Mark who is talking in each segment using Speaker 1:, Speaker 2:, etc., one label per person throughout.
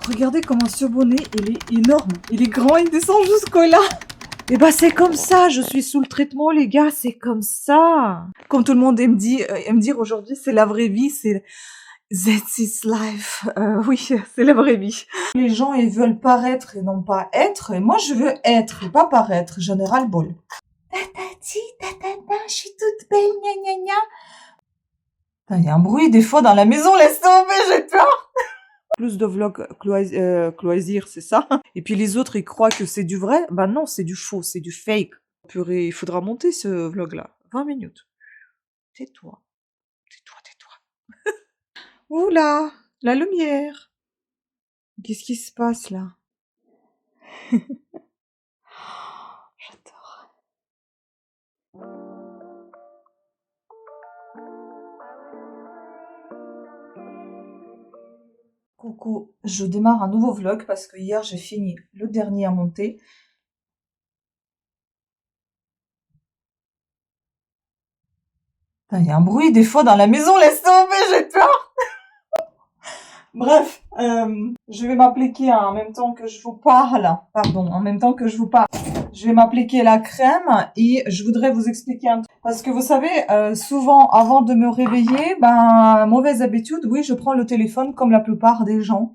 Speaker 1: Regardez comment ce bonnet, il est énorme. Il est grand, il descend jusqu'au là. Et bah c'est comme ça, je suis sous le traitement les gars, c'est comme ça. Comme tout le monde aime dire aujourd'hui, c'est la vraie vie, c'est That's is life. Oui, c'est la vraie vie. Les gens, ils veulent paraître et non pas être. Et moi, je veux être et pas paraître. J'en ai ras-le-bol. Tatati, tatata, je suis toute belle, gna gna gna. Il y a un bruit des fois dans la maison, laisse tomber, j'ai peur. Plus de vlogs cloisir, c'est ça. Et puis les autres, ils croient que c'est du vrai. Bah non, c'est du faux, c'est du fake. Purée, il faudra monter ce vlog-là. 20 minutes. Tais-toi. Tais-toi, tais-toi. Oula, la lumière. Qu'est-ce qui se passe là? J'adore. Coucou, je démarre un nouveau vlog parce que hier j'ai fini le dernier à monter. Il y a un bruit des fois dans la maison, laisse tomber, j'ai peur. Bref, je vais m'appliquer en même temps que je vous parle. Pardon, en même temps que je vous parle. Je vais m'appliquer la crème et je voudrais vous expliquer un truc. Parce que vous savez, souvent avant de me réveiller, mauvaise habitude, oui, je prends le téléphone comme la plupart des gens.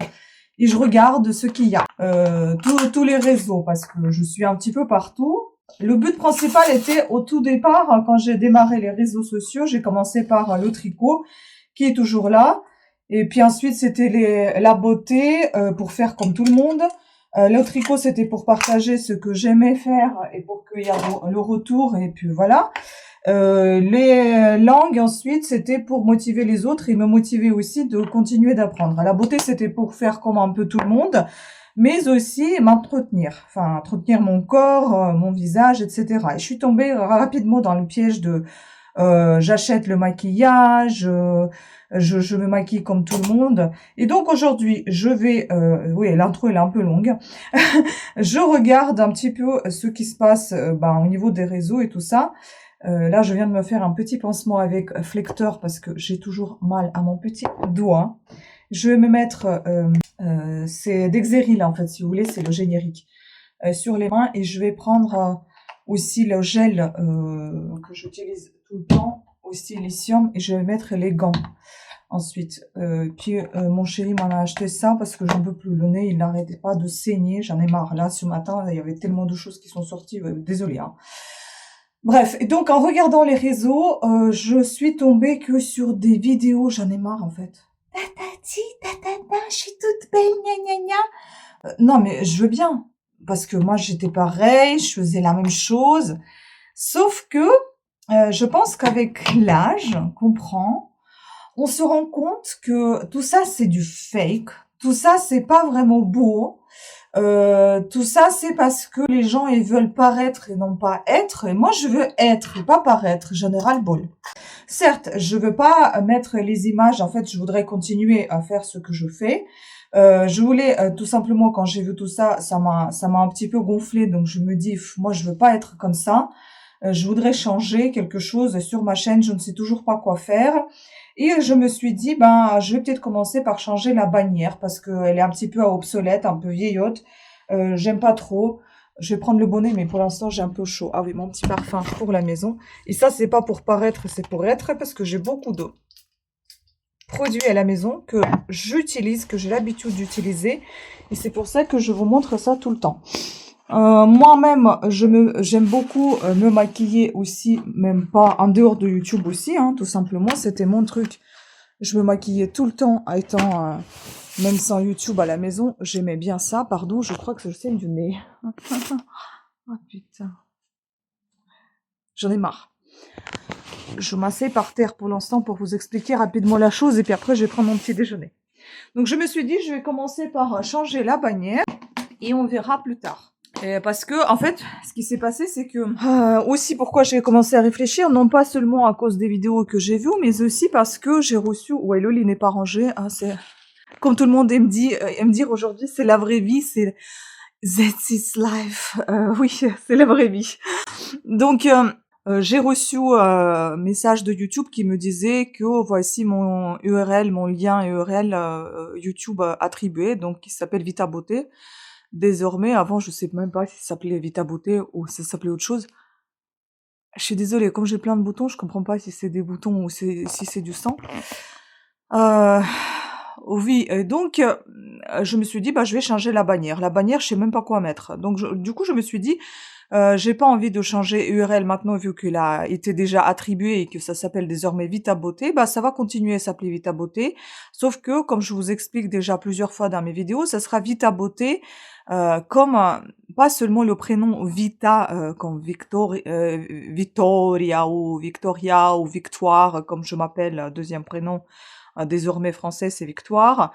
Speaker 1: Et je regarde ce qu'il y a. Tous les réseaux, parce que je suis un petit peu partout. Le but principal était au tout départ, quand j'ai démarré les réseaux sociaux, j'ai commencé par le tricot, qui est toujours là. Et puis ensuite, c'était la beauté, pour faire comme tout le monde. Le tricot, c'était pour partager ce que j'aimais faire et pour qu'il y ait le retour. Et puis voilà. Les langues, ensuite, c'était pour motiver les autres et me motiver aussi de continuer d'apprendre. La beauté, c'était pour faire comme un peu tout le monde, mais aussi m'entretenir. Enfin, entretenir mon corps, mon visage, etc. Et je suis tombée rapidement dans le piège de j'achète le maquillage, je me maquille comme tout le monde. Et donc aujourd'hui, je vais... oui, l'intro, elle est un peu longue. Je regarde un petit peu ce qui se passe au niveau des réseaux et tout ça. Là, je viens de me faire un petit pansement avec flecteur parce que j'ai toujours mal à mon petit doigt. Je vais me mettre... c'est Dexeril, en fait, si vous voulez, c'est le générique. Sur les mains. Et je vais prendre aussi le gel que j'utilise tout le temps, au silicium. Et je vais mettre les gants. Ensuite, mon chéri m'en a acheté ça parce que j'en peux plus. Le nez, il n'arrêtait pas de saigner. J'en ai marre. Là, ce matin, il y avait tellement de choses qui sont sorties. Désolée, hein. Bref, et donc en regardant les réseaux, je suis tombée que sur des vidéos, j'en ai marre en fait. Tatati, tatata, je suis toute belle, gna gna gna. Non mais je veux bien, parce que moi j'étais pareil, je faisais la même chose, sauf que je pense qu'avec l'âge qu'on prend, on se rend compte que tout ça c'est du fake, tout ça c'est pas vraiment beau. Tout ça, c'est parce que les gens, ils veulent paraître et non pas être. Et moi, je veux être et pas paraître. J'en ai ras-le-bol. Certes, je veux pas mettre les images. En fait, je voudrais continuer à faire ce que je fais. Je voulais tout simplement, quand j'ai vu tout ça, ça m'a un petit peu gonflé. Donc, je me dis, moi, je veux pas être comme ça. Je voudrais changer quelque chose sur ma chaîne. Je ne sais toujours pas quoi faire. Et je me suis dit, je vais peut-être commencer par changer la bannière parce qu'elle est un petit peu obsolète, un peu vieillotte. J'aime pas trop. Je vais prendre le bonnet, mais pour l'instant, j'ai un peu chaud. Ah oui, mon petit parfum pour la maison. Et ça, c'est pas pour paraître, c'est pour être parce que j'ai beaucoup de produits à la maison que j'utilise, que j'ai l'habitude d'utiliser. Et c'est pour ça que je vous montre ça tout le temps. Moi-même, j'aime beaucoup me maquiller aussi, même pas en dehors de YouTube aussi, hein, tout simplement. C'était mon truc. Je me maquillais tout le temps, étant même sans YouTube à la maison. J'aimais bien ça. Pardon, je crois que je saigne du nez. Oh putain. J'en ai marre. Je m'assieds par terre pour l'instant pour vous expliquer rapidement la chose et puis après je vais prendre mon petit déjeuner. Donc je me suis dit, je vais commencer par changer la bannière et on verra plus tard. Parce que, en fait, ce qui s'est passé, c'est que... aussi, pourquoi j'ai commencé à réfléchir, non pas seulement à cause des vidéos que j'ai vues, mais aussi parce que j'ai reçu... Ouais, le lit n'est pas rangé, hein, c'est... Comme tout le monde aime dire aujourd'hui, c'est la vraie vie, c'est... That's is life. Oui, c'est la vraie vie. Donc, J'ai reçu un message de YouTube qui me disait que voici mon URL, mon lien URL YouTube attribué, donc qui s'appelle Vita Beauté. Désormais, avant, je sais même pas si ça s'appelait Vita Beauté ou si ça s'appelait autre chose. Je suis désolée, comme j'ai plein de boutons, je comprends pas si c'est des boutons ou si c'est du sang. Euh, oui, donc je me suis dit, bah je vais changer la bannière. La bannière, je sais même pas quoi mettre. Donc du coup, je me suis dit, j'ai pas envie de changer URL maintenant vu qu'il a été déjà attribué et que ça s'appelle désormais Vita Beauté. Bah ça va continuer à s'appeler Vita Beauté, sauf que comme je vous explique déjà plusieurs fois dans mes vidéos, ça sera Vita Beauté comme pas seulement le prénom Vita comme Victoria ou Victoria ou Victoire comme je m'appelle, deuxième prénom désormais français, c'est Victoire.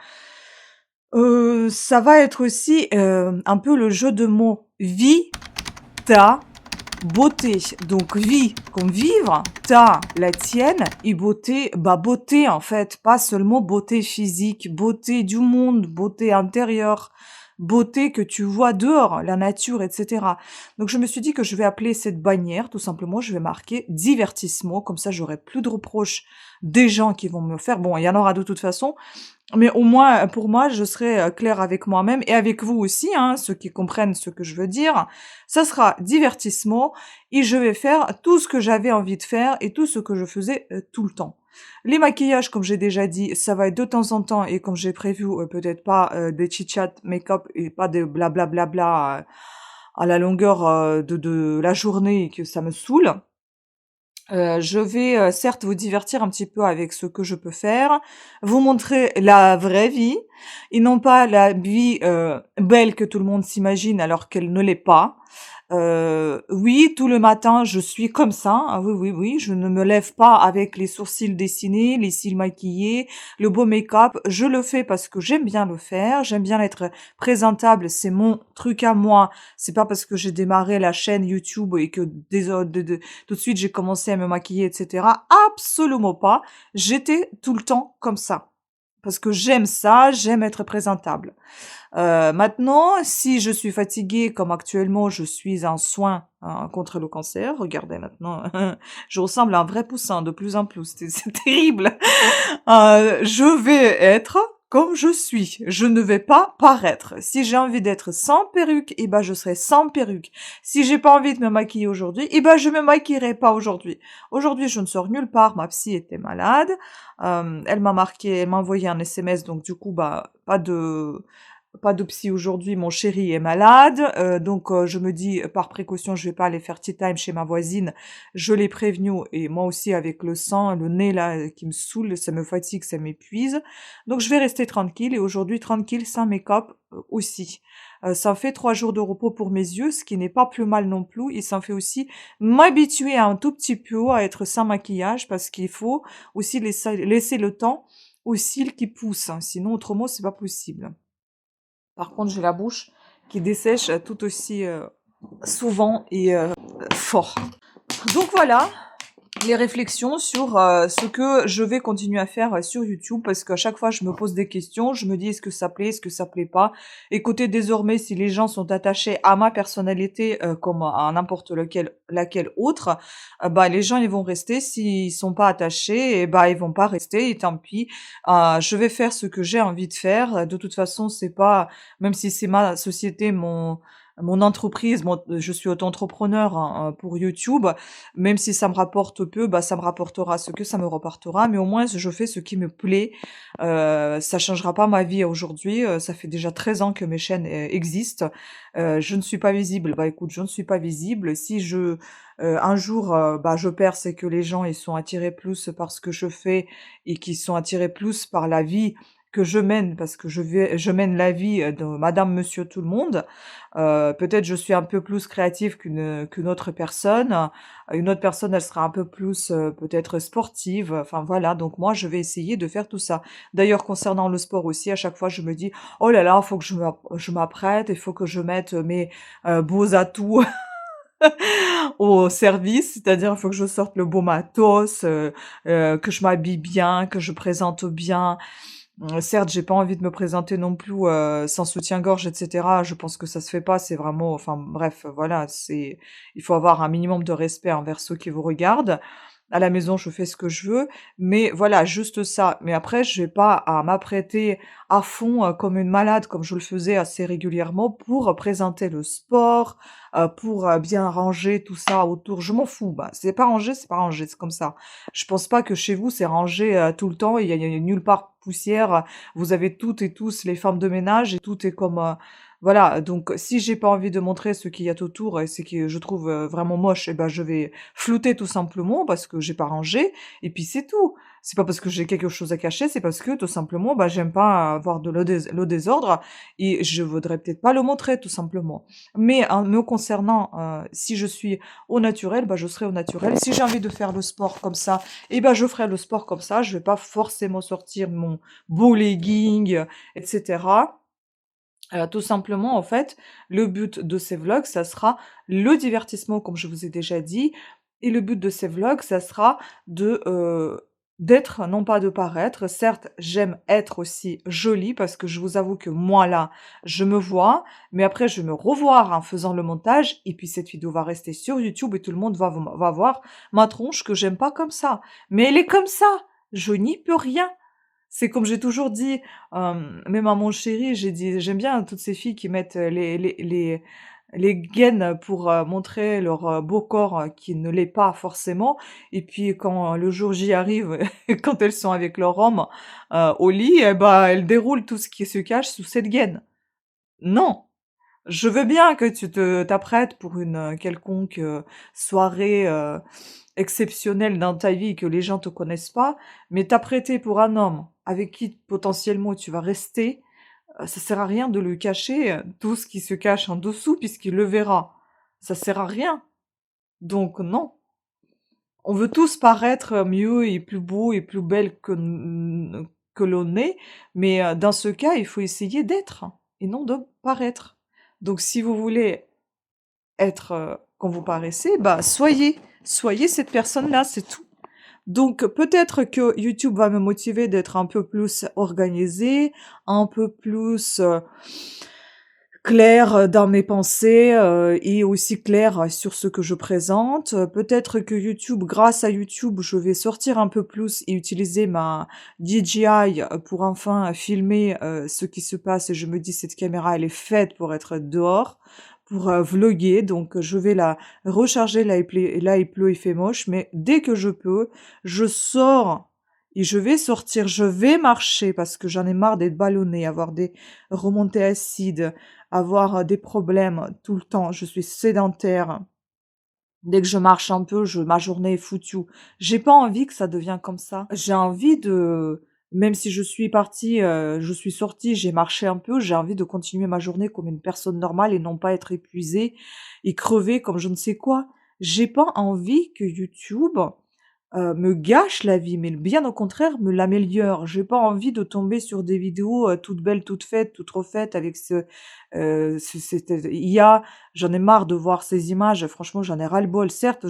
Speaker 1: Ça va être aussi un peu le jeu de mots vie, ta, beauté. Donc vie comme vivre, ta la tienne et beauté, bah beauté en fait, pas seulement beauté physique, beauté du monde, beauté intérieure, beauté que tu vois dehors, la nature, etc. Donc je me suis dit que je vais appeler cette bannière, tout simplement, je vais marquer divertissement, comme ça j'aurai plus de reproches des gens qui vont me faire. Bon, il y en aura de toute façon, mais au moins, pour moi, je serai claire avec moi-même et avec vous aussi, hein, ceux qui comprennent ce que je veux dire. Ça sera divertissement et je vais faire tout ce que j'avais envie de faire et tout ce que je faisais tout le temps. Les maquillages, comme j'ai déjà dit, ça va être de temps en temps et comme j'ai prévu, peut-être pas des chit-chat make-up et pas de blablabla à la longueur de la journée et que ça me saoule. Je vais certes vous divertir un petit peu avec ce que je peux faire, vous montrer la vraie vie et non pas la vie belle que tout le monde s'imagine alors qu'elle ne l'est pas. Oui, tout le matin, je suis comme ça. Ah oui, oui, oui, je ne me lève pas avec les sourcils dessinés, les cils maquillés, le beau make-up. Je le fais parce que j'aime bien le faire. J'aime bien être présentable. C'est mon truc à moi. C'est pas parce que j'ai démarré la chaîne YouTube et que tout de suite j'ai commencé à me maquiller, etc. Absolument pas. J'étais tout le temps comme ça. Parce que j'aime ça, j'aime être présentable. Maintenant, si je suis fatiguée, comme actuellement je suis en soins contre le cancer, regardez maintenant, je ressemble à un vrai poussin de plus en plus, c'est terrible. Je vais être comme je suis, je ne vais pas paraître. Si j'ai envie d'être sans perruque, eh ben je serai sans perruque. Si j'ai pas envie de me maquiller aujourd'hui, eh ben je me maquillerai pas aujourd'hui. Aujourd'hui, je ne sors nulle part, ma psy était malade, elle m'a marqué, elle m'a envoyé un SMS, donc du coup, bah, pas de psy aujourd'hui, mon chéri est malade, donc je me dis par précaution, je vais pas aller faire tea time chez ma voisine. Je l'ai prévenu et moi aussi avec le sang, le nez là qui me saoule, ça me fatigue, ça m'épuise. Donc je vais rester tranquille et aujourd'hui tranquille sans make-up aussi. Ça fait 3 jours de repos pour mes yeux, ce qui n'est pas plus mal non plus. Et ça me fait aussi m'habituer un tout petit peu à être sans maquillage parce qu'il faut aussi laisser le temps aux cils qui poussent, hein. Sinon autrement c'est pas possible. Par contre, j'ai la bouche qui dessèche tout aussi souvent et fort. Donc voilà les réflexions sur ce que je vais continuer à faire sur YouTube parce qu'à chaque fois je me pose des questions, je me dis est-ce que ça plaît, est-ce que ça plaît pas. Écoutez, désormais si les gens sont attachés à ma personnalité comme à n'importe laquelle autre, bah les gens ils vont rester, s'ils sont pas attachés, et bah ils vont pas rester et tant pis. Je vais faire ce que j'ai envie de faire. De toute façon, c'est pas, même si c'est ma société, mon entreprise, je suis auto-entrepreneur hein, pour YouTube. Même si ça me rapporte peu, bah ça me rapportera ce que ça me rapportera, mais au moins je fais ce qui me plaît. Ça changera pas ma vie aujourd'hui. Ça fait déjà 13 ans que mes chaînes existent. Je ne suis pas visible. Bah écoute, je ne suis pas visible. Si un jour bah je perds, c'est que les gens ils sont attirés plus par ce que je fais et qui sont attirés plus par la vie que je mène parce que je mène la vie de Madame, Monsieur, tout le monde. Peut-être je suis un peu plus créative qu'une autre personne. Une autre personne, elle sera un peu plus peut-être sportive. Enfin voilà, donc moi je vais essayer de faire tout ça. D'ailleurs concernant le sport aussi, à chaque fois je me dis oh là là, faut que je m'apprête, il faut que je mette mes beaux atouts au service, c'est-à-dire il faut que je sorte le beau matos, que je m'habille bien, que je présente bien. Certes, j'ai pas envie de me présenter non plus, sans soutien-gorge et cetera. Je pense que ça se fait pas, c'est vraiment enfin bref, voilà, c'est il faut avoir un minimum de respect envers ceux qui vous regardent. À la maison, je fais ce que je veux, mais voilà, juste ça. Mais après, je vais pas à m'apprêter à fond, comme une malade, comme je le faisais assez régulièrement pour présenter le sport, pour, bien ranger tout ça autour. Je m'en fous, bah, c'est pas rangé, c'est comme ça. Je pense pas que chez vous, c'est rangé, tout le temps, il y a nulle part poussière. Vous avez toutes et tous les femmes de ménage et tout est comme, voilà, donc si j'ai pas envie de montrer ce qu'il y a autour et ce que je trouve, vraiment moche et ben, je vais flouter tout simplement parce que j'ai pas rangé et puis c'est tout. C'est pas parce que j'ai quelque chose à cacher, c'est parce que tout simplement, bah, j'aime pas avoir de le désordre et je voudrais peut-être pas le montrer tout simplement. Mais en me concernant, si je suis au naturel, bah, je serai au naturel. Si j'ai envie de faire le sport comme ça, et ben, je ferai le sport comme ça. Je vais pas forcément sortir mon beau legging, et cetera. Tout simplement, en fait, le but de ces vlogs, ça sera le divertissement, comme je vous ai déjà dit et le but de ces vlogs, ça sera d'être, non pas de paraître. Certes, j'aime être aussi jolie parce que je vous avoue que moi, là, je me vois, mais après je vais me revoir en faisant le montage et puis cette vidéo va rester sur YouTube et tout le monde va voir ma tronche que j'aime pas comme ça. Mais elle est comme ça, je n'y peux rien. C'est comme j'ai toujours dit, même à mon chéri, j'ai dit: «J'aime bien toutes ces filles qui mettent, les gaines pour, montrer leur, beau corps, qui ne l'est pas forcément et puis quand le jour J arrive, quand elles sont avec leur homme, au lit et bah, elles déroulent tout ce qui se cache sous cette gaine». Non! Je veux bien que tu t'apprêtes pour une, quelconque, soirée, exceptionnelle dans ta vie, que les gens te connaissent pas, mais t'apprêter pour un homme avec qui potentiellement tu vas rester, ça sert à rien de lui cacher, tout ce qui se cache en dessous puisqu'il le verra. Ça sert à rien. Donc non. On veut tous paraître, mieux et plus beau et plus belle que l'on est, mais dans ce cas, il faut essayer d'être et non de paraître. Donc si vous voulez être, comme vous paraissez, bah, soyez cette personne-là, c'est tout. Donc peut-être que YouTube va me motiver d'être un peu plus organisée, un peu plus, claire, dans mes pensées, et aussi claire sur ce que je présente. Peut-être que YouTube grâce à YouTube, je vais sortir un peu plus et utiliser ma DJI, pour enfin filmer, ce qui se passe et je me dis: «Cette caméra, elle est faite pour être dehors, pour, vlogger». Donc je vais la recharger, là il pleut, il fait moche, mais dès que je peux, je sors et je vais sortir, je vais marcher parce que j'en ai marre d'être ballonnée, avoir des remontées acides, avoir, des problèmes tout le temps. Je suis sédentaire. Dès que je marche un peu, ma journée est foutue. J'ai pas envie que ça devienne comme ça. J'ai envie de même si je suis partie, je suis sortie, j'ai marché un peu, j'ai envie de continuer ma journée comme une personne normale et non pas être épuisée et crevée comme je ne sais quoi. J'ai pas envie que YouTube me gâche la vie, mais bien au contraire me l'améliore. J'ai pas envie de tomber sur des vidéos, toutes belles, toutes faites, toutes refaites avec cette IA. J'en ai marre de voir ces images, franchement j'en ai ras-le-bol. Certes,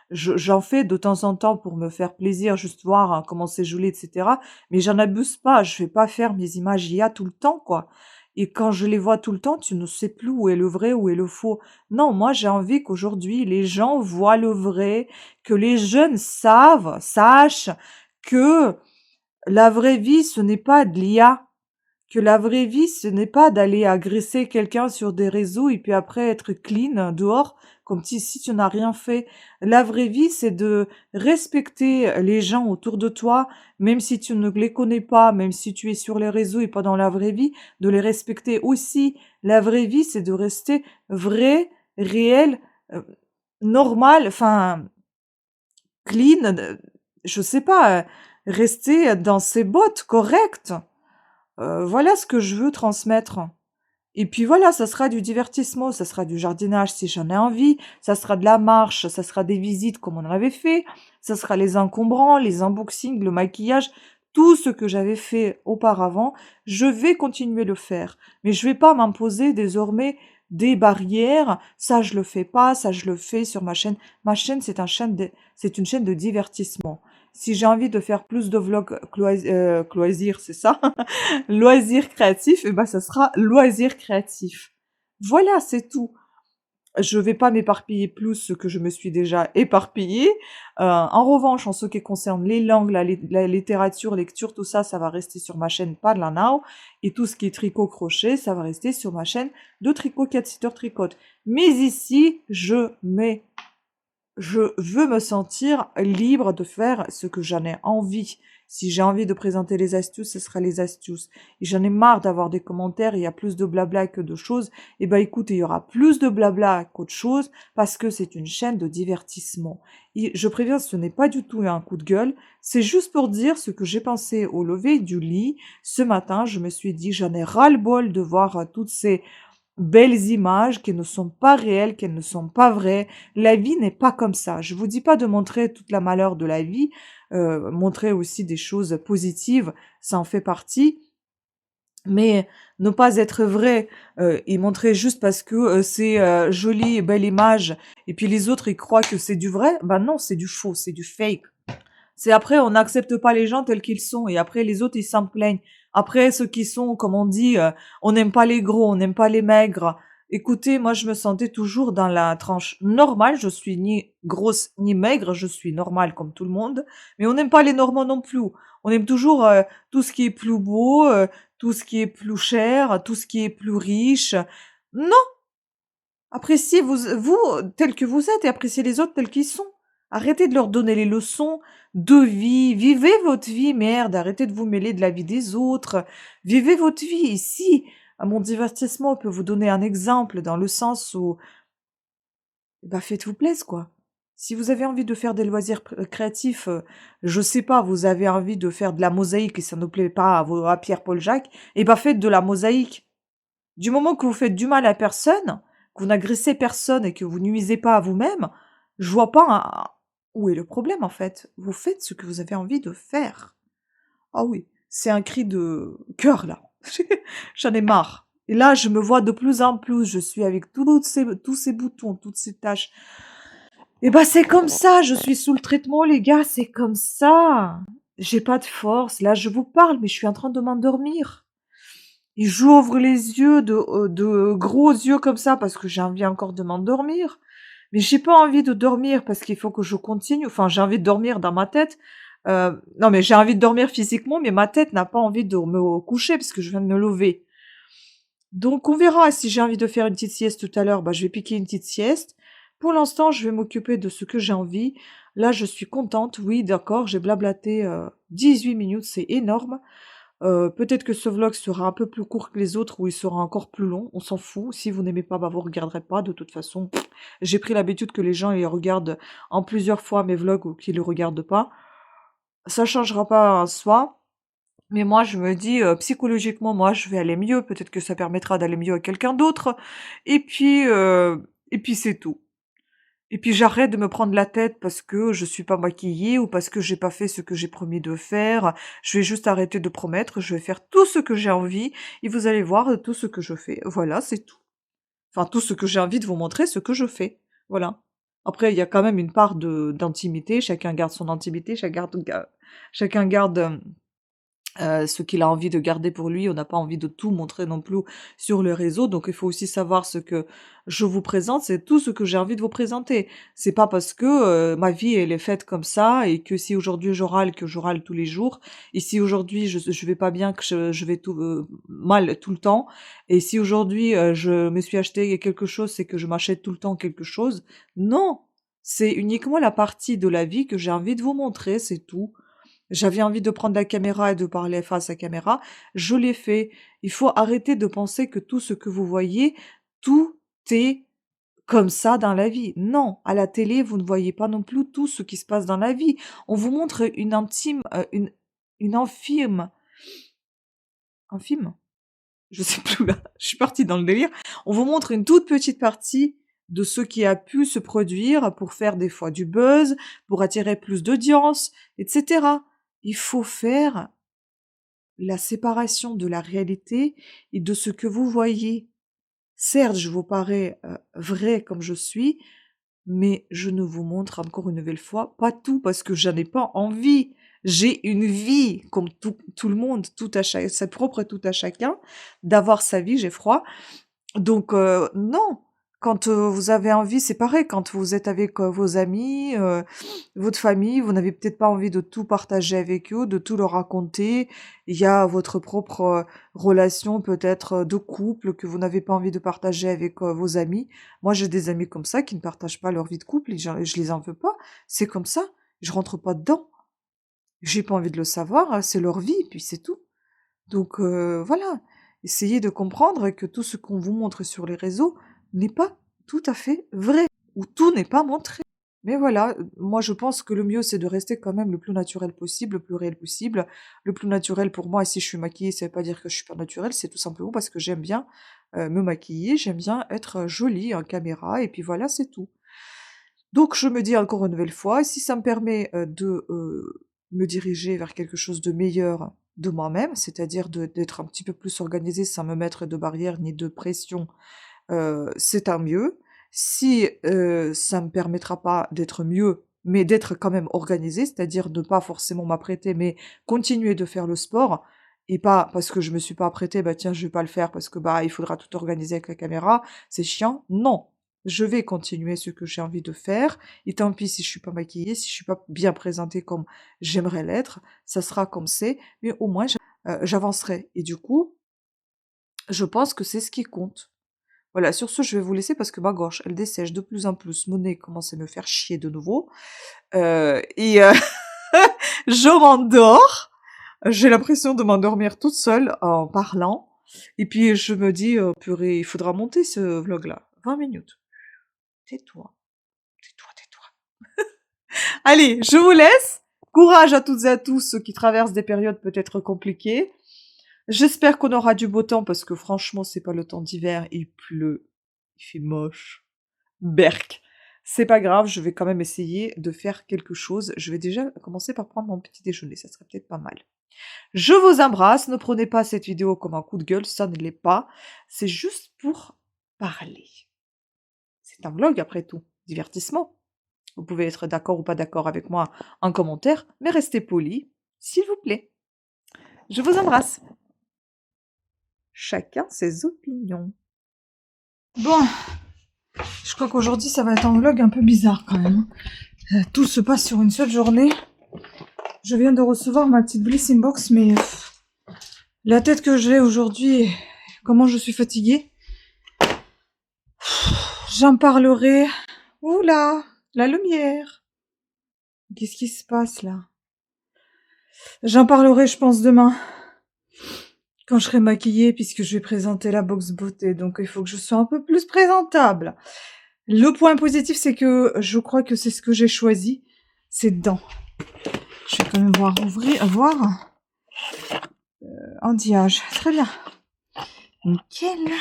Speaker 1: j'en fais de temps en temps pour me faire plaisir, juste voir, hein, comment c'est joli et cetera, mais j'en abuse pas. Je vais pas faire mes images IA tout le temps, quoi et quand je les vois tout le temps, tu ne sais plus où est le vrai, où est le faux. Non, moi j'ai envie qu'aujourd'hui les gens voient le vrai, que les jeunes sachent que la vraie vie, ce n'est pas de l'IA, que la vraie vie, ce n'est pas d'aller agresser quelqu'un sur des réseaux et puis après être clean dehors, comme si tu n'as rien fait. La vraie vie, c'est de respecter les gens autour de toi, même si tu ne les connais pas, même si tu es sur les réseaux et pas dans la vraie vie, de les respecter aussi. La vraie vie, c'est de rester vrai, réel, euh, normal, enfin, clean, je sais pas, rester dans ses bottes correctes. Voilà ce que je veux transmettre. Et puis voilà, ça sera du divertissement, ça sera du jardinage si j'en ai envie, ça sera de la marche, ça sera des visites comme on en avait fait, ça sera les encombrants, les unboxings, le maquillage, tout ce que j'avais fait auparavant, je vais continuer le faire. Mais je vais pas m'imposer désormais des barrières, ça je le fais pas, ça je le fais sur ma chaîne. Ma chaîne, c'est une chaîne de divertissement. si j'ai envie de faire plus de vlogs loisirs, c'est ça? Loisirs créatifs, et ben ça sera loisirs créatifs. Voilà, c'est tout. Je vais pas m'éparpiller plus que je me suis déjà éparpillée. En revanche, en ce qui concerne les langues, la littérature, lecture, tout ça, ça va rester sur ma chaîne Pas de la Now. Et tout ce qui est tricot, crochet, ça va rester sur ma chaîne de tricot 4 tricote. Mais ici, je veux me sentir libre de faire ce que j'en ai envie. Si j'ai envie de présenter les astuces, ce sera les astuces. Et j'en ai marre d'avoir des commentaires, il y a plus de blabla que de choses. Eh ben écoute, il y aura plus de blabla qu'autre chose parce que c'est une chaîne de divertissement. Et je préviens, ce n'est pas du tout un coup de gueule, c'est juste pour dire ce que j'ai pensé au lever du lit. Ce matin, je me suis dit, j'en ai ras-le-bol de voir toutes ces belles images qui ne sont pas réelles, qui ne sont pas vraies. La vie n'est pas comme ça. Je vous dis pas de montrer toute la malheur de la vie, montrer aussi des choses positives, ça en fait partie. Mais ne pas être vrai et montrer juste parce que c'est joli et belle image, et puis les autres ils croient que c'est du vrai, ben non, c'est du faux, c'est du fake. C'est après, on n'accepte pas les gens tels qu'ils sont. Et après, les autres, ils s'en plaignent. Après, ceux qui sont, comme on dit, on n'aime pas les gros, on n'aime pas les maigres. Écoutez, moi, je me sentais toujours dans la tranche normale. Je suis ni grosse ni maigre. Je suis normale comme tout le monde. Mais on n'aime pas les normaux non plus. On aime toujours tout ce qui est plus beau, tout ce qui est plus cher, tout ce qui est plus riche. Non! Appréciez vous tels que vous êtes et appréciez les autres tels qu'ils sont. Arrêtez de leur donner les leçons de vie. Vivez votre vie, merde. Arrêtez de vous mêler de la vie des autres. Vivez votre vie. Ici, à mon divertissement peut vous donner un exemple dans le sens où, bah, faites-vous plaisir, quoi. Si vous avez envie de faire des loisirs créatifs, je sais pas, vous avez envie de faire de la mosaïque et ça ne plaît pas à Pierre-Paul Jacques, et bah, faites de la mosaïque. Du moment que vous faites du mal à personne, que vous n'agressez personne et que vous nuisez pas à vous-même, je vois pas où est le problème en fait. Vous faites ce que vous avez envie de faire. Ah oui, c'est un cri de cœur là. J'en ai marre. Et là, je me vois de plus en plus. Je suis avec tous ces boutons, toutes ces taches. Et bah c'est comme ça. Je suis sous le traitement, les gars. C'est comme ça. J'ai pas de force. Là, je vous parle, mais je suis en train de m'endormir. Et j'ouvre les yeux de gros yeux comme ça parce que j'ai envie encore de m'endormir. Mais j'ai pas envie de dormir parce qu'il faut que je continue. Enfin, j'ai envie de dormir dans ma tête. Non, mais j'ai envie de dormir physiquement, mais ma tête n'a pas envie de me coucher parce que je viens de me lever. Donc, on verra si j'ai envie de faire une petite sieste tout à l'heure. Bah, je vais piquer une petite sieste. Pour l'instant, je vais m'occuper de ce que j'ai envie. Là, je suis contente. Oui, d'accord, j'ai blablaté 18 minutes, c'est énorme. Peut-être que ce vlog sera un peu plus court que les autres ou il sera encore plus long, on s'en fout. Si vous n'aimez pas, bah vous regarderez pas. De toute façon, j'ai pris l'habitude que les gens ils regardent en plusieurs fois mes vlogs ou qu'ils le regardent pas. Ça changera pas en soi. Mais moi, je me dis, psychologiquement, moi, je vais aller mieux. Peut-être que ça permettra d'aller mieux à quelqu'un d'autre. Et puis c'est tout. Et puis j'arrête de me prendre la tête parce que je suis pas maquillée ou parce que j'ai pas fait ce que j'ai promis de faire. Je vais juste arrêter de promettre, je vais faire tout ce que j'ai envie et vous allez voir tout ce que je fais. Voilà, c'est tout. Enfin, tout ce que j'ai envie de vous montrer, ce que je fais. Voilà. Après, il y a quand même une part d'intimité, chacun garde son intimité, chacun garde ce qu'il a envie de garder pour lui. On n'a pas envie de tout montrer non plus sur le réseau, donc il faut aussi savoir ce que je vous présente, c'est tout ce que j'ai envie de vous présenter. C'est pas parce que ma vie elle est faite comme ça et que si aujourd'hui je râle tous les jours, et si aujourd'hui je vais pas bien que je vais tout mal tout le temps, et si aujourd'hui je me suis acheté quelque chose, c'est que je m'achète tout le temps quelque chose. Non, c'est uniquement la partie de la vie que j'ai envie de vous montrer, c'est tout. J'avais envie de prendre la caméra et de parler face à caméra, je l'ai fait. Il faut arrêter de penser que tout ce que vous voyez, tout est comme ça dans la vie. Non, à la télé, vous ne voyez pas non plus tout ce qui se passe dans la vie. On vous montre une infime? Je sais plus là, je suis partie dans le délire. On vous montre une toute petite partie de ce qui a pu se produire pour faire des fois du buzz, pour attirer plus d'audience, etc. Il faut faire la séparation de la réalité et de ce que vous voyez. Certes, je vous parais vrai comme je suis, mais je ne vous montre encore une nouvelle fois pas tout parce que j'en ai pas envie. J'ai une vie comme tout le monde, tout à chaque, c'est propre et tout à chacun d'avoir sa vie, j'ai froid. Donc non, quand vous avez envie, c'est pareil, quand vous êtes avec vos amis, votre famille, vous n'avez peut-être pas envie de tout partager avec eux, de tout leur raconter. Il y a votre propre relation peut-être de couple que vous n'avez pas envie de partager avec vos amis. Moi, j'ai des amis comme ça qui ne partagent pas leur vie de couple et je les en veux pas. C'est comme ça, je rentre pas dedans. J'ai pas envie de le savoir, c'est leur vie, et puis c'est tout. Donc voilà, essayez de comprendre que tout ce qu'on vous montre sur les réseaux n'est pas tout à fait vrai, ou tout n'est pas montré. Mais voilà, moi je pense que le mieux c'est de rester quand même le plus naturel possible, le plus réel possible. Le plus naturel pour moi, et si je suis maquillée, ça veut pas dire que je suis pas naturelle, c'est tout simplement parce que j'aime bien me maquiller, j'aime bien être jolie en caméra, et puis voilà, c'est tout. Donc je me dis encore une nouvelle fois, si ça me permet de me diriger vers quelque chose de meilleur de moi-même, c'est-à-dire d'être un petit peu plus organisée sans me mettre de barrières ni de pression, c'est un mieux. Si ça me permettra pas d'être mieux, mais d'être quand même organisée, c'est-à-dire de pas forcément m'apprêter, mais continuer de faire le sport, et pas parce que je me suis pas apprêtée, bah tiens, je vais pas le faire parce que bah il faudra tout organiser avec la caméra, c'est chiant. Non, je vais continuer ce que j'ai envie de faire, et tant pis si je suis pas maquillée, si je suis pas bien présentée comme j'aimerais l'être, ça sera comme c'est, mais au moins j'avancerai. Et du coup, je pense que c'est ce qui compte. Voilà, sur ce, je vais vous laisser parce que ma gorge, elle dessèche de plus en plus. Mon nez commence à me faire chier de nouveau. Et je m'endors. J'ai l'impression de m'endormir toute seule en parlant. Et puis je me dis, purée, il faudra monter ce vlog-là. 20 minutes. Tais-toi. Tais-toi, tais-toi. Allez, je vous laisse. Courage à toutes et à tous ceux qui traversent des périodes peut-être compliquées. J'espère qu'on aura du beau temps parce que franchement, c'est pas le temps d'hiver. Il pleut. Il fait moche. Berk. C'est pas grave, je vais quand même essayer de faire quelque chose. Je vais déjà commencer par prendre mon petit déjeuner, ça serait peut-être pas mal. Je vous embrasse, ne prenez pas cette vidéo comme un coup de gueule, ça ne l'est pas. C'est juste pour parler. C'est un vlog après tout, divertissement. Vous pouvez être d'accord ou pas d'accord avec moi en commentaire, mais restez poli, s'il vous plaît. Je vous embrasse. Chacun ses opinions. Bon, je crois qu'aujourd'hui ça va être un vlog un peu bizarre quand même. Tout se passe sur une seule journée. Je viens de recevoir ma petite Bliss Inbox, mais la tête que j'ai aujourd'hui, comment je suis fatiguée. J'en parlerai. Oula, la lumière. Qu'est-ce qui se passe là? J'en parlerai, je pense, demain. Quand je serai maquillée, puisque je vais présenter la box beauté. Donc il faut que je sois un peu plus présentable. Le point positif, c'est que je crois que c'est ce que j'ai choisi. C'est dedans. Je vais quand même voir. Anti-âge. Très bien. Nickel.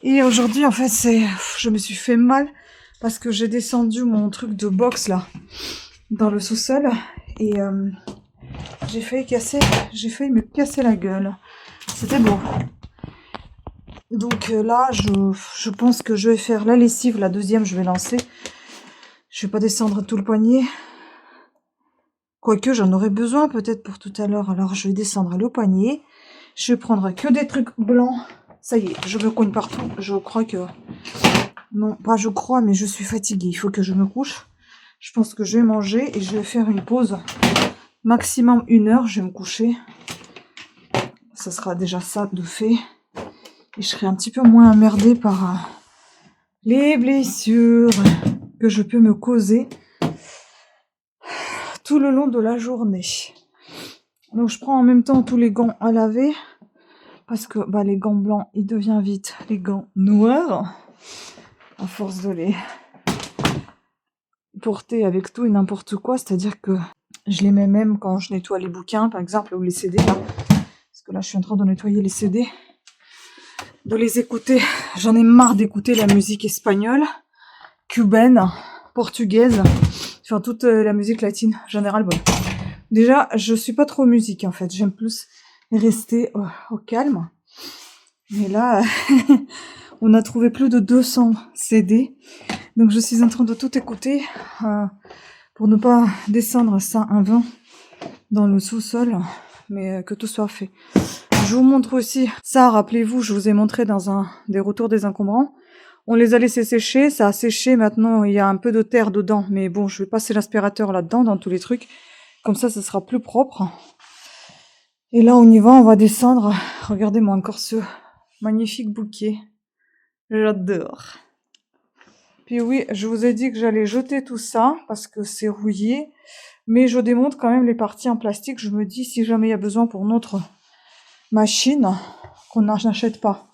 Speaker 1: Et aujourd'hui, en fait, je me suis fait mal parce que j'ai descendu mon truc de boxe, là, dans le sous-sol. Et j'ai failli me casser la gueule. C'était beau. Donc là, je pense que je vais faire la lessive. La deuxième, je vais lancer. Je vais pas descendre tout le poignet. Quoique, j'en aurais besoin peut-être pour tout à l'heure. Alors, je vais descendre le poignet. Je vais prendre que des trucs blancs. Ça y est, je me cogne partout. Je crois que... Non, pas je crois, mais je suis fatiguée. Il faut que je me couche. Je pense que je vais manger et je vais faire une pause. Maximum 1 heure, je vais me coucher. Ça sera déjà ça de fait. Et je serai un petit peu moins emmerdée par les blessures que je peux me causer tout le long de la journée. Donc je prends en même temps tous les gants à laver. Parce que les gants blancs, ils deviennent vite les gants noirs. À force de les porter avec tout et n'importe quoi. C'est-à-dire que je les mets même quand je nettoie les bouquins, par exemple, ou les CD. Là. Parce que là, je suis en train de nettoyer les CD. De les écouter. J'en ai marre d'écouter la musique espagnole, cubaine, portugaise. Enfin, toute la musique latine. J'en ai ras-le-bol. Déjà, je suis pas trop musique, en fait. J'aime plus rester au calme. Mais là, on a trouvé plus de 200 CD. Donc je suis en train de tout écouter pour ne pas descendre ça un vent dans le sous-sol, mais que tout soit fait. Je vous montre aussi ça, rappelez-vous, je vous ai montré dans des retours des encombrants. On les a laissés sécher, ça a séché, maintenant il y a un peu de terre dedans, mais bon, je vais passer l'aspirateur là-dedans, dans tous les trucs, comme ça sera plus propre. Et là on y va, on va descendre. Regardez-moi encore ce magnifique bouquet, j'adore. Puis oui, je vous ai dit que j'allais jeter tout ça, parce que c'est rouillé, mais je démonte quand même les parties en plastique. Je me dis, si jamais il y a besoin pour notre machine, qu'on n'en achète pas.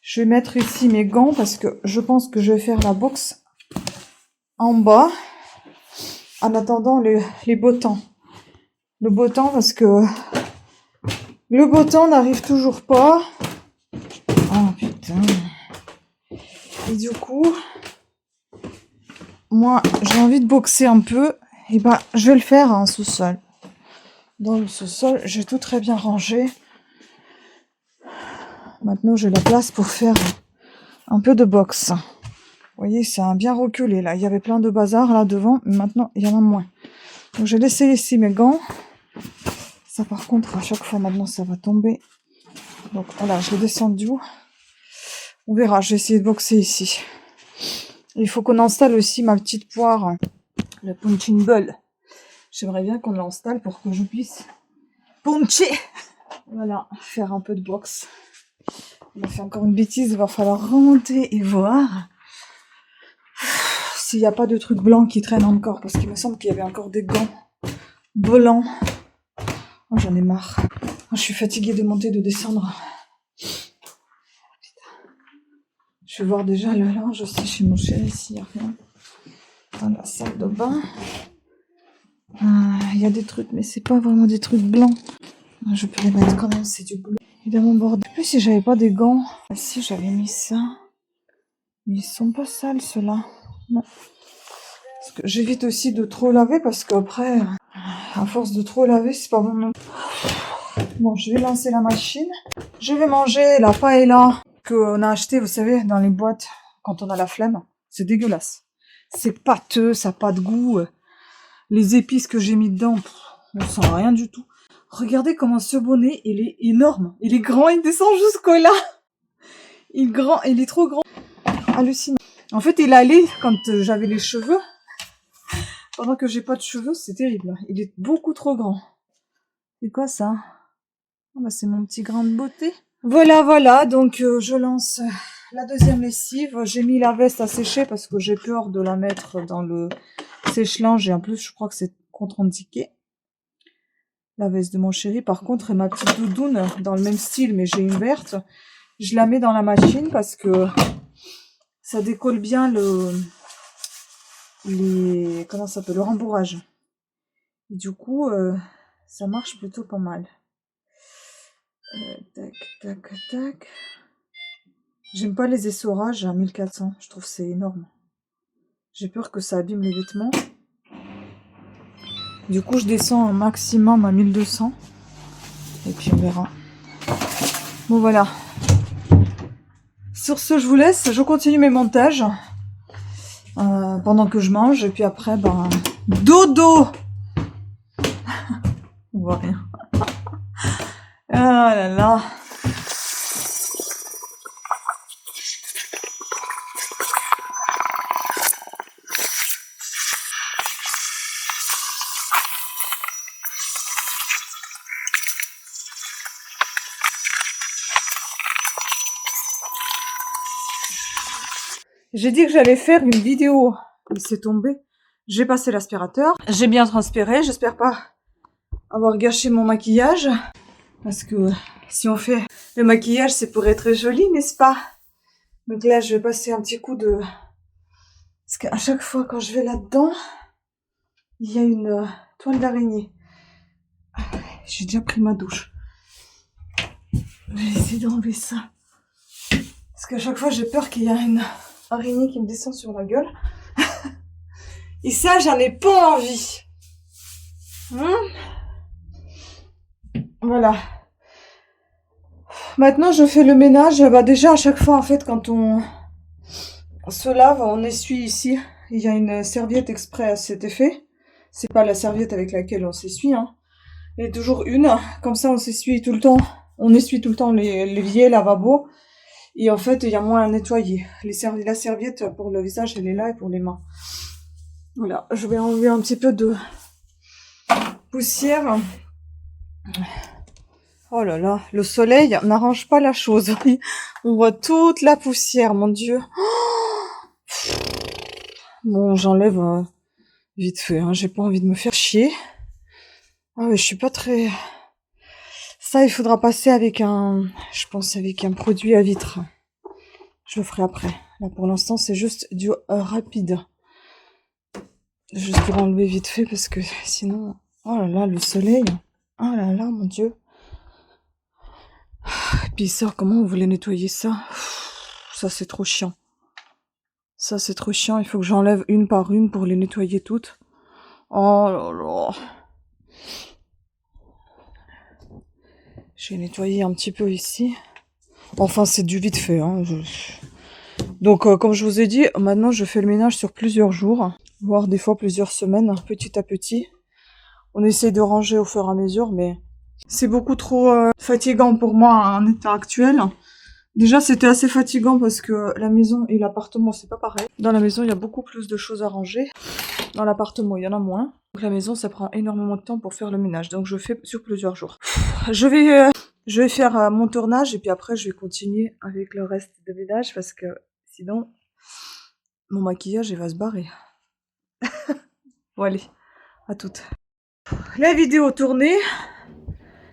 Speaker 1: Je vais mettre ici mes gants, parce que je pense que je vais faire la box en bas, en attendant les beaux temps. Le beau temps, parce que le beau temps n'arrive toujours pas. Oh putain. Et du coup, moi, j'ai envie de boxer un peu. Et ben, je vais le faire en sous-sol. Dans le sous-sol, j'ai tout très bien rangé. Maintenant, j'ai la place pour faire un peu de boxe. Vous voyez, ça a bien reculé, là. Il y avait plein de bazar, là, devant. Mais maintenant, il y en a moins. Donc, j'ai laissé ici mes gants. Ça, par contre, à chaque fois, maintenant, ça va tomber. Donc, voilà, je l'ai descendu. On verra, je vais essayer de boxer ici. Il faut qu'on installe aussi ma petite poire, le punching ball. J'aimerais bien qu'on l'installe pour que je puisse puncher. Voilà, faire un peu de boxe. On a fait encore une bêtise, il va falloir remonter et voir s'il n'y a pas de trucs blancs qui traînent encore, parce qu'il me semble qu'il y avait encore des gants blancs. Oh, j'en ai marre. Oh, je suis fatiguée de monter, de descendre. Je vais voir déjà le linge aussi chez mon chéri, s'il n'y a rien. Dans la salle de bain. Il y a des trucs, mais c'est pas vraiment des trucs blancs. Je peux les mettre quand même, c'est du bleu. Évidemment, bordel. Je sais plus si j'avais pas des gants. Ah, si, j'avais mis ça. Mais ils sont pas sales, ceux-là. Non. Parce que j'évite aussi de trop laver, parce qu'après, à force de trop laver, c'est pas bon non plus. Bon, je vais lancer la machine. Je vais manger la paella qu'on a acheté, vous savez, dans les boîtes, quand on a la flemme. C'est dégueulasse. C'est pâteux, ça n'a pas de goût. Les épices que j'ai mis dedans, on sent rien du tout. Regardez comment ce bonnet, il est énorme. Il est grand, il descend jusqu'au là. Il est trop grand. Hallucinant. En fait, il allait quand j'avais les cheveux. Pendant que j'ai pas de cheveux, c'est terrible. Il est beaucoup trop grand. C'est quoi ça? Oh, bah, c'est mon petit grain de beauté. Voilà, donc je lance la deuxième lessive. J'ai mis la veste à sécher parce que j'ai peur de la mettre dans le sèche-linge. Et en plus, je crois que c'est contre-indiqué. La veste de mon chéri, par contre, et ma petite doudoune dans le même style, mais j'ai une verte. Je la mets dans la machine parce que ça décolle bien comment ça s'appelle, le rembourrage. Et du coup, ça marche plutôt pas mal. Tac. J'aime pas les essorages à 1400, je trouve que c'est énorme. J'ai peur que ça abîme les vêtements. Du coup, je descends au maximum à 1200. Et puis on verra. Bon, voilà. Sur ce, je vous laisse. Je continue mes montages. Pendant que je mange. Et puis après, dodo. On voit rien. Ah là là. J'ai dit que j'allais faire une vidéo. Il s'est tombé. J'ai passé l'aspirateur. J'ai bien transpiré. J'espère pas avoir gâché mon maquillage. Parce que si on fait le maquillage, c'est pour être joli, n'est-ce pas? Donc là, je vais passer un petit coup de... Parce qu'à chaque fois, quand je vais là-dedans, il y a une toile d'araignée. J'ai déjà pris ma douche. Je vais essayer d'enlever ça. Parce qu'à chaque fois, j'ai peur qu'il y ait une araignée qui me descend sur la gueule. Et ça, j'en ai pas envie. Voilà. Maintenant, je fais le ménage. Déjà, à chaque fois, en fait, quand on se lave, on essuie ici. Il y a une serviette exprès à cet effet. C'est pas la serviette avec laquelle on s'essuie, hein. Il y a toujours une. Comme ça, on s'essuie tout le temps. On essuie tout le temps l'évier, lavabo. Et en fait, il y a moins à nettoyer. La serviette pour le visage, elle est là et pour les mains. Voilà, je vais enlever un petit peu de poussière. Oh là là, le soleil n'arrange pas la chose. On voit toute la poussière, mon Dieu. Bon, j'enlève vite fait, hein. J'ai pas envie de me faire chier. Ah ouais, je suis pas très... Ça, il faudra passer avec je pense avec un produit à vitre. Je le ferai après. Là, pour l'instant, c'est juste du rapide. Juste pour enlever vite fait, parce que sinon... Oh là là, le soleil. Oh là là, mon Dieu. Et puis ça, comment on voulait nettoyer ça? Ça, c'est trop chiant. Ça, c'est trop chiant. Il faut que j'enlève une par une pour les nettoyer toutes. Oh là là. J'ai nettoyé un petit peu ici. Enfin, c'est du vite fait, hein. Donc, comme je vous ai dit, maintenant, je fais le ménage sur plusieurs jours, voire des fois plusieurs semaines, petit à petit. On essaie de ranger au fur et à mesure, mais c'est beaucoup trop fatigant pour moi en état actuel. Déjà, c'était assez fatigant parce que la maison et l'appartement, c'est pas pareil. Dans la maison, il y a beaucoup plus de choses à ranger. Dans l'appartement, il y en a moins. Donc la maison, ça prend énormément de temps pour faire le ménage. Donc je fais sur plusieurs jours. Je vais faire mon tournage et puis après, je vais continuer avec le reste de ménage parce que sinon, mon maquillage, il va se barrer. Bon, allez, à toutes. La vidéo tournée.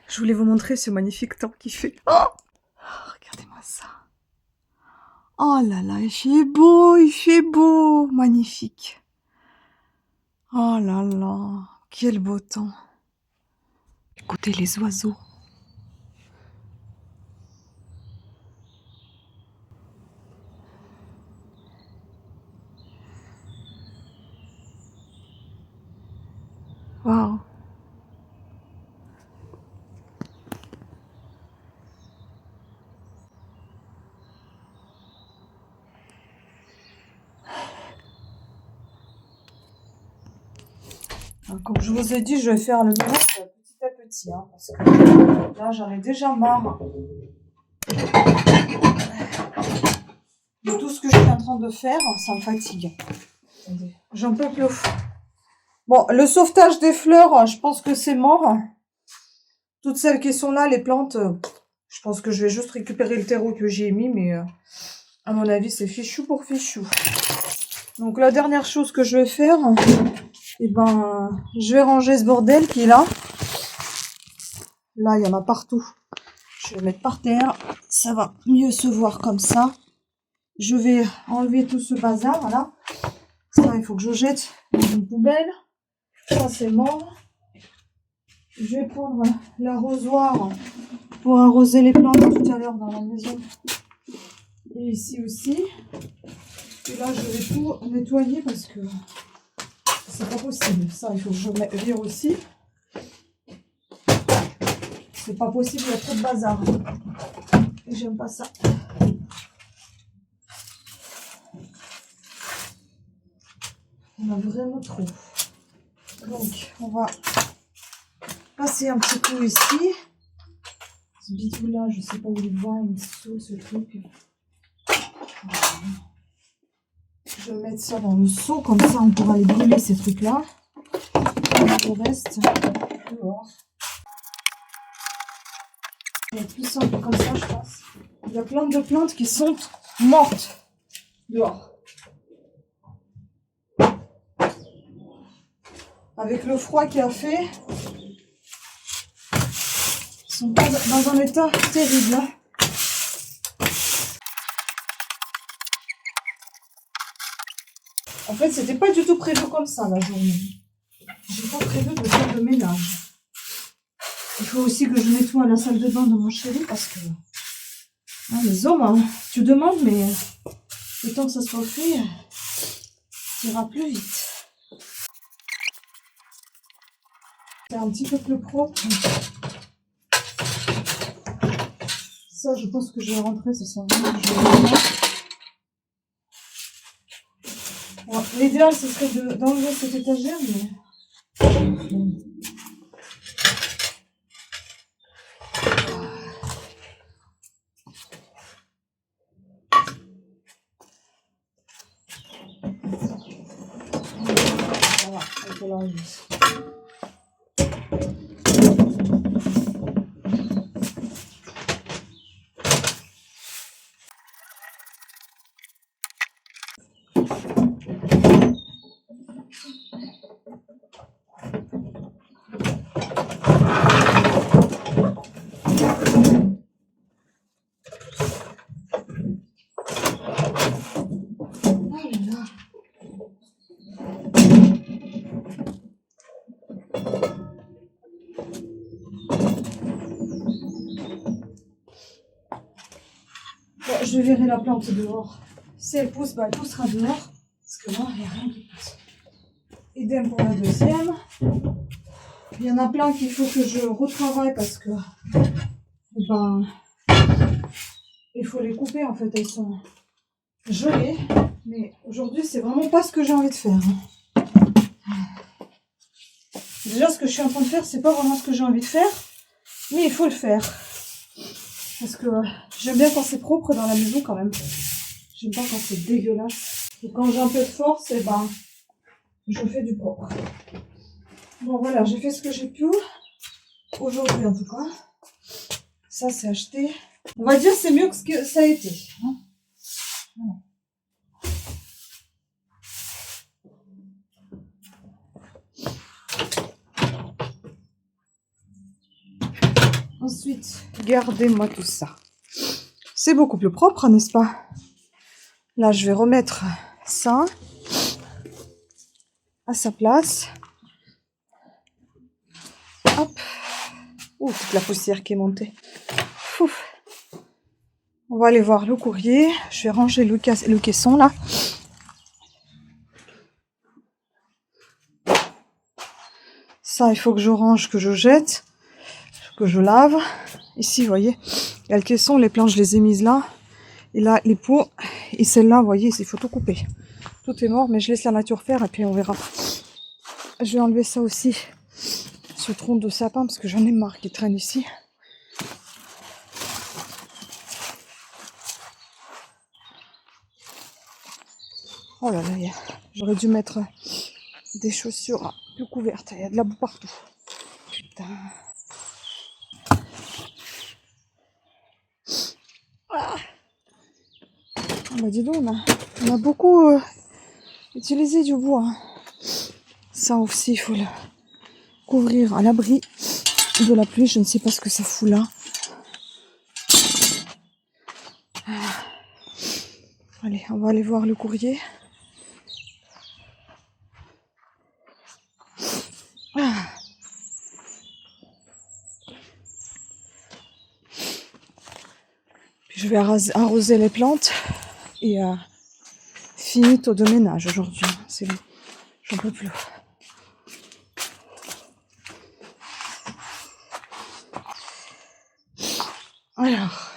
Speaker 1: Je voulais vous montrer ce magnifique temps qu'il fait. Oh, regardez-moi ça. Oh là là, il fait beau, magnifique. Oh là là, quel beau temps. Écoutez les oiseaux. Waouh. Comme je vous ai dit, je vais faire le ménage petit à petit, hein, parce que là, j'en ai déjà marre de tout ce que je suis en train de faire. Ça me fatigue. J'en peux plus. Bon, le sauvetage des fleurs, je pense que c'est mort. Toutes celles qui sont là, les plantes, je pense que je vais juste récupérer le terreau que j'y ai mis, mais à mon avis, c'est fichu pour fichu. Donc, la dernière chose que je vais faire, eh ben, je vais ranger ce bordel qui est là. Là, il y en a partout. Je vais le mettre par terre. Ça va mieux se voir comme ça. Je vais enlever tout ce bazar, là. Ça, il faut que je jette dans une poubelle. Ça, c'est mort. Je vais prendre l'arrosoir pour arroser les plantes tout à l'heure dans la maison. Et ici aussi. Et là, je vais tout nettoyer parce que c'est pas possible. Ça, il faut que je vire aussi. C'est pas possible, il y a trop de bazar. Et j'aime pas ça. On a vraiment trop. Donc, on va passer un petit coup ici. Ce bidou-là, je sais pas où il va, il me saoule ce truc. Je vais mettre ça dans le seau, comme ça on pourra les brûler ces trucs-là. Le reste, dehors. Ça va être plus simple comme ça, je pense. Il y a plein de plantes qui sont mortes dehors. Avec le froid qu'il a fait, ils sont pas dans un état terrible. En fait, c'était pas du tout prévu comme ça la journée. J'ai pas prévu de faire le ménage. Il faut aussi que je nettoie la salle de bain de mon chéri parce que hein, les hommes, hein, tu demandes, mais le temps que ça soit fait, ça ira plus vite. C'est un petit peu plus propre. Ça, je pense que je vais rentrer, ça sert à rien que je vais le mettre. Bon, l'idéal, ce serait d'enlever cette étagère, mais... Voilà, on peut l'enlever. Bon, je vais virer la plante dehors. Si elle pousse, bah, elle poussera dehors. Parce que là, il n'y a rien qui pousse. Idem pour la deuxième. Il y en a plein qu'il faut que je retravaille parce que ben, il faut les couper en fait. Elles sont gelées. Mais aujourd'hui, c'est vraiment pas ce que j'ai envie de faire. Déjà, ce que je suis en train de faire, c'est pas vraiment ce que j'ai envie de faire. Mais il faut le faire. Parce que j'aime bien quand c'est propre dans la maison quand même. J'aime pas quand c'est dégueulasse. Et quand j'ai un peu de force, et ben, je fais du propre. Bon voilà, j'ai fait ce que j'ai pu. Aujourd'hui en tout cas. Ça c'est acheté. On va dire c'est mieux que ce que ça a été. Hein, voilà. Ensuite, regardez-moi tout ça. C'est beaucoup plus propre, n'est-ce pas? Là, je vais remettre ça à sa place. Hop. Ouh, toute la poussière qui est montée. Ouf. On va aller voir le courrier. Je vais ranger le caisson là. Ça, il faut que je range, que je jette, que je lave. Ici, vous voyez, il y a le caisson, les planches, je les ai mises là. Et là, les pots. Et celle-là, vous voyez, il faut tout couper. Tout est mort, mais je laisse la nature faire et puis on verra. Je vais enlever ça aussi. Ce tronc de sapin, parce que j'en ai marre qui traîne ici. Oh là là, j'aurais dû mettre des chaussures plus couvertes. Il y a de la boue partout. Putain. Ah, bah dis donc, on a beaucoup utilisé du bois. Hein. Ça aussi, il faut le couvrir à l'abri de la pluie. Je ne sais pas ce que ça fout là. Allez, on va aller voir le courrier. Puis je vais arroser les plantes et finito de ménage aujourd'hui. C'est bon, j'en peux plus. Alors,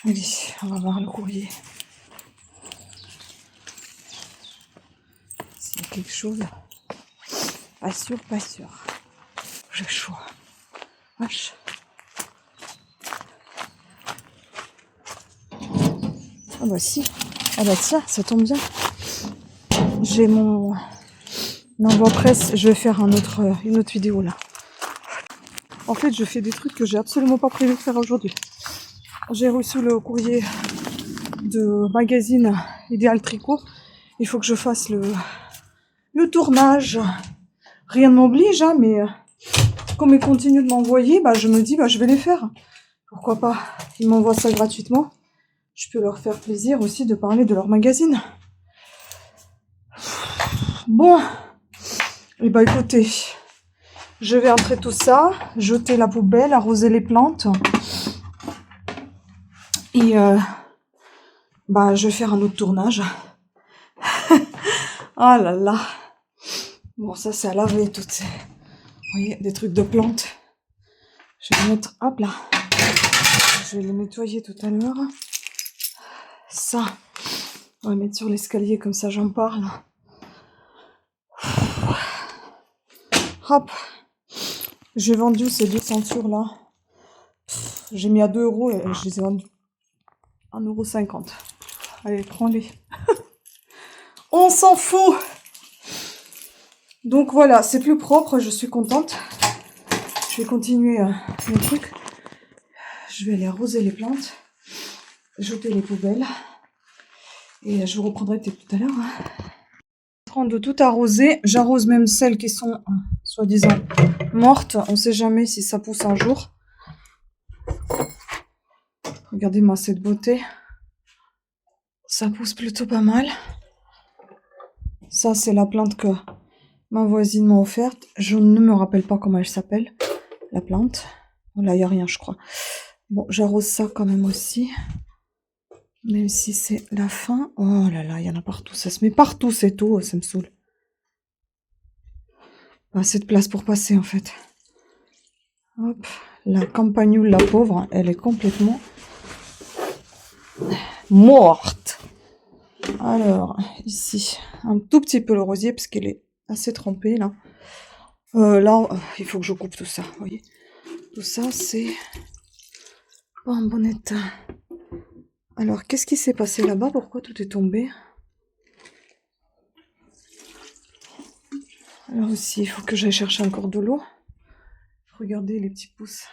Speaker 1: allez, on va voir le courrier. S'il y a quelque chose. Pas sûr, pas sûr. J'ai chaud. Vache. Ah bah si. Ah bah tiens, ça tombe bien. J'ai mon envoi presse. Je vais faire une autre vidéo là. En fait, je fais des trucs que j'ai absolument pas prévu de faire aujourd'hui. J'ai reçu le courrier de magazine Idéal Tricot. Il faut que je fasse le tournage. Rien ne m'oblige, hein, mais comme ils continuent de m'envoyer, bah, je me dis, bah, je vais les faire. Pourquoi pas? Ils m'envoient ça gratuitement. Je peux leur faire plaisir aussi de parler de leur magazine. Bon. Et bah, écoutez, je vais entrer tout ça, jeter la poubelle, arroser les plantes. Et bah, je vais faire un autre tournage. Ah là là. Bon, ça, c'est à laver, toutes ces... Vous voyez, des trucs de plantes. Je vais les mettre, hop là. Je vais les nettoyer tout à l'heure. Ça, On va mettre sur l'escalier, comme ça j'en parle. Hop. J'ai vendu ces 2 ceintures-là. J'ai mis à 2 € et je les ai vendues 1,50 €. Allez, prends-les. On s'en fout. Donc voilà, c'est plus propre, je suis contente. Je vais continuer mes trucs. Je vais aller arroser les plantes, jeter les poubelles. Et je vous reprendrai peut-être tout à l'heure. En train de tout arroser. J'arrose même celles qui sont, soi-disant, mortes. On sait jamais si ça pousse un jour. Regardez-moi cette beauté. Ça pousse plutôt pas mal. Ça, c'est la plante que ma voisine m'a offerte. Je ne me rappelle pas comment elle s'appelle, la plante. Là, il n'y a rien, je crois. Bon, j'arrose ça quand même aussi. Même si c'est la fin. Oh là là, il y en a partout. Ça se met partout, cette eau. Ça me saoule. Pas assez de place pour passer, en fait. Hop. La campagnole, la pauvre, elle est complètement morte. Alors, ici, un tout petit peu le rosier, parce qu'il est assez trempé, là. Là, il faut que je coupe tout ça, vous voyez. Tout ça, c'est pas en bon état. Alors, qu'est-ce qui s'est passé là-bas? Pourquoi tout est tombé? Alors aussi, il faut que j'aille chercher encore de l'eau. Regardez les petits pousses.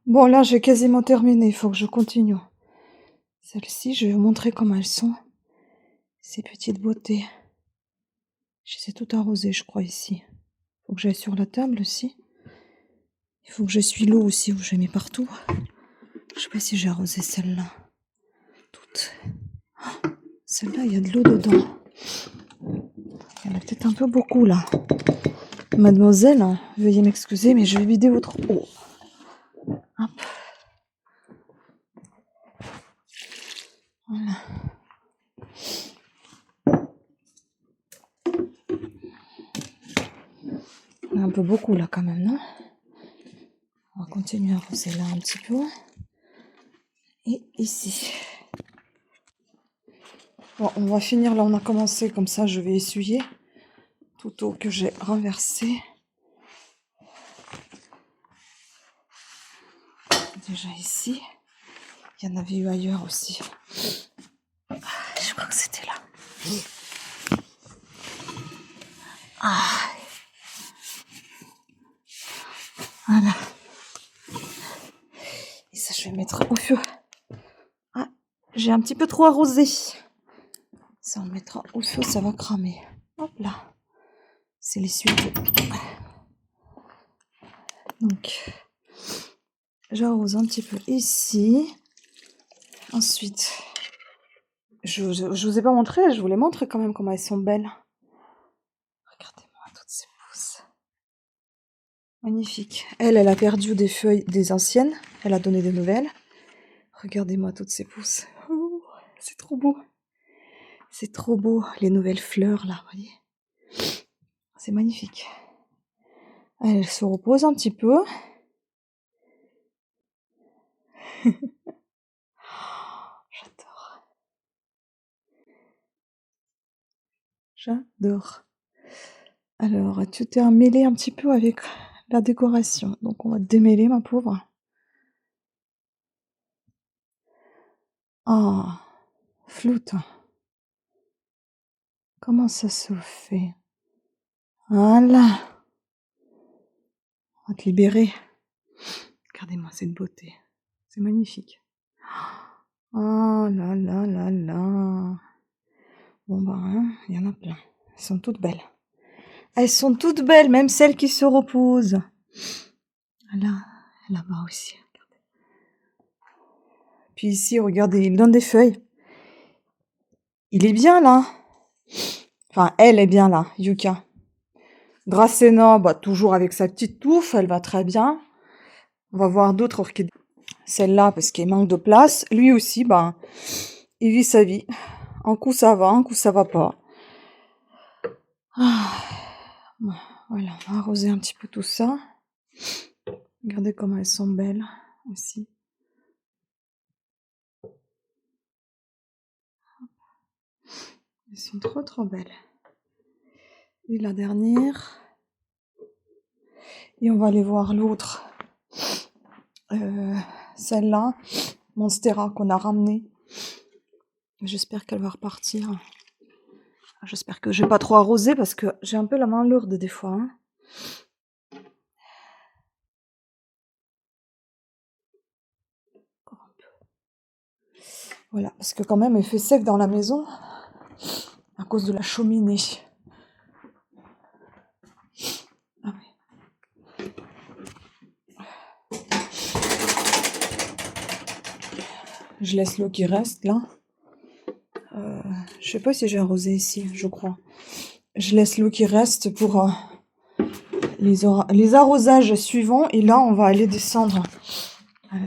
Speaker 1: Bon, là, j'ai quasiment terminé. Il faut que je continue. Celles-ci, je vais vous montrer comment elles sont. Ces petites beautés. Je les ai toutes arrosées, je crois, ici. Il faut que j'aille sur la table aussi. Il faut que j'essuie l'eau aussi, où j'ai mis partout. Je sais pas si j'ai arrosé celle-là. Toutes. Oh, celle-là, il y a de l'eau dedans. Il y en a peut-être un peu beaucoup, là. Mademoiselle, veuillez m'excuser, mais je vais vider votre eau. Hop. Voilà. Il y en a un peu beaucoup, là, quand même, non? On va continuer à arroser là un petit peu. Et ici. Bon, on va finir là, on a commencé, comme ça, je vais essuyer toute eau que j'ai renversée. Déjà ici. Il y en avait eu ailleurs aussi. Je crois que c'était là. Ah. Voilà. Et ça, je vais mettre au feu. Ah, j'ai un petit peu trop arrosé. Ça, on le mettra au feu, ça va cramer. Hop là. C'est les suites. Donc, j'arrose un petit peu ici. Ensuite, je vous ai pas montré, je vous les montre quand même comment elles sont belles. Regardez-moi toutes ces pousses. Magnifique. Elle a perdu des feuilles des anciennes. Elle a donné des nouvelles. Regardez-moi toutes ces pousses. Oh, c'est trop beau. C'est trop beau, les nouvelles fleurs là, vous voyez. C'est magnifique. Elle se repose un petit peu. J'adore. J'adore. Alors, tu t'es emmêlé un petit peu avec la décoration. Donc, on va démêler, ma pauvre. Ah, floute. Comment ça se fait? Voilà. On va te libérer. Regardez-moi cette beauté. C'est magnifique. Oh là là là là. Bon ben, hein, il y en a plein. Elles sont toutes belles. Elles sont toutes belles, même celles qui se reposent. Là, là-bas aussi. Regardez. Puis ici, regardez, il donne des feuilles. Il est bien là. Enfin, elle est bien là, Yuka. Dracena, bah, toujours avec sa petite touffe, elle va très bien. On va voir d'autres orchidées. Celle-là, parce qu'il manque de place. Lui aussi, bah, il vit sa vie. Un coup ça va, un coup ça va pas. Ah. Voilà, on va arroser un petit peu tout ça. Regardez comment elles sont belles aussi. Elles sont trop trop belles. Et la dernière. Et on va aller voir l'autre. Celle-là, Monstera, qu'on a ramenée. J'espère qu'elle va repartir. J'espère que je vais pas trop arroser parce que j'ai un peu la main lourde des fois. Hein. Voilà, parce que quand même, il fait sec dans la maison à cause de la cheminée. Ah oui. Je laisse l'eau qui reste là. Je sais pas si j'ai arrosé ici, je crois. Je laisse l'eau qui reste pour les arrosages suivants. Et là, on va aller descendre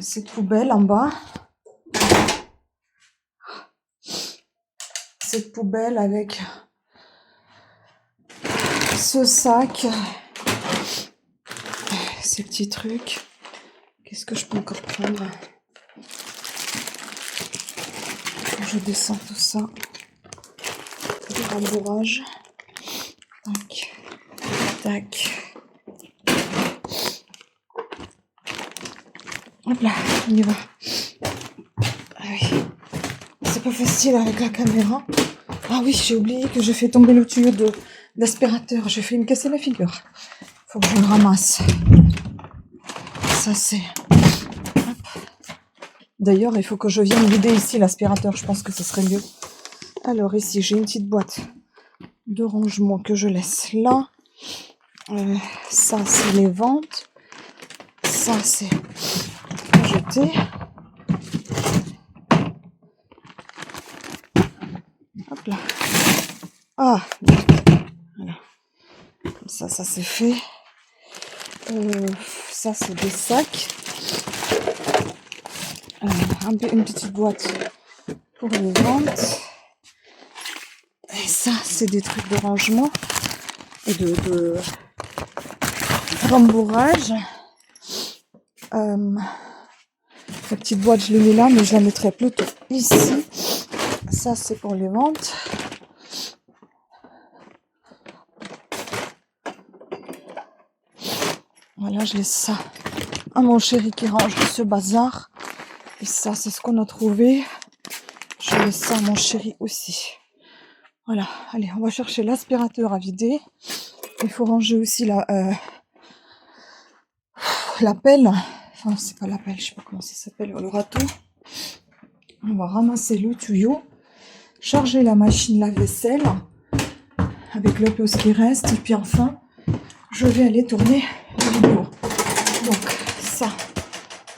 Speaker 1: cette poubelle en bas. Cette poubelle avec ce sac, ces petits trucs. Qu'est-ce que je peux encore prendre? Je descends tout ça. Du rembourrage. Tac. Tac. Hop là, on y va. Ah oui. C'est pas facile avec la caméra. Ah oui, j'ai oublié que j'ai fait tomber le tuyau d'aspirateur. J'ai fait me casser la figure. Faut que je le ramasse. Ça c'est... D'ailleurs, il faut que je vienne vider ici l'aspirateur. Je pense que ce serait mieux. Alors ici, j'ai une petite boîte de rangement que je laisse là. Ça, c'est les ventes. Ça, c'est à jeter. Hop là. Ah, voilà. Comme ça c'est fait. Ça, c'est des sacs. Une petite boîte pour les ventes. Et ça, c'est des trucs de rangement et de rembourrage. La petite boîte, je l'ai mis là, mais je la mettrai plutôt ici. Ça, c'est pour les ventes. Voilà, je laisse ça à mon chéri qui range ce bazar. Et ça, c'est ce qu'on a trouvé. Je laisse ça à mon chéri aussi. Voilà, allez, on va chercher l'aspirateur à vider. Il faut ranger aussi la pelle. Enfin, c'est pas la pelle, je sais pas comment ça s'appelle, le râteau. On va ramasser le tuyau, charger la machine lave-vaisselle avec le peu ce qui reste. Et puis enfin, je vais aller tourner la vidéo. Donc, ça,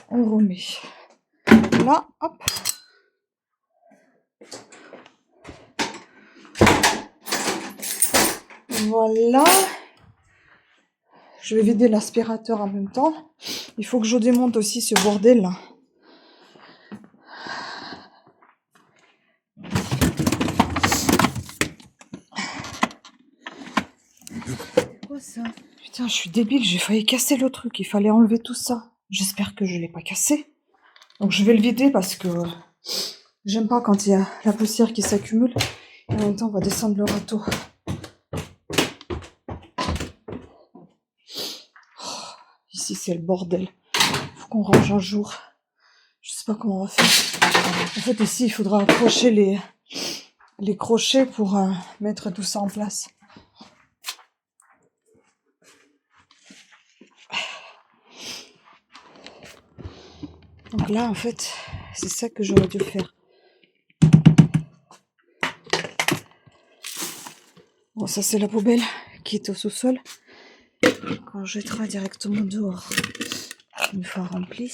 Speaker 1: on remet là, hop. Voilà. Je vais vider l'aspirateur en même temps. Il faut que je démonte aussi ce bordel là. C'est quoi ça? Putain, je suis débile, j'ai failli casser le truc. Il fallait enlever tout ça. J'espère que je l'ai pas cassé. Donc je vais le vider parce que j'aime pas quand il y a la poussière qui s'accumule. Et en même temps, on va descendre le râteau. Ici, c'est le bordel. Faut qu'on range un jour. Je sais pas comment on va faire. En fait, ici, il faudra accrocher les crochets pour mettre tout ça en place. Donc là, en fait, c'est ça que j'aurais dû faire. Bon, ça, c'est la poubelle qui est au sous-sol. On jettera directement dehors une fois rempli.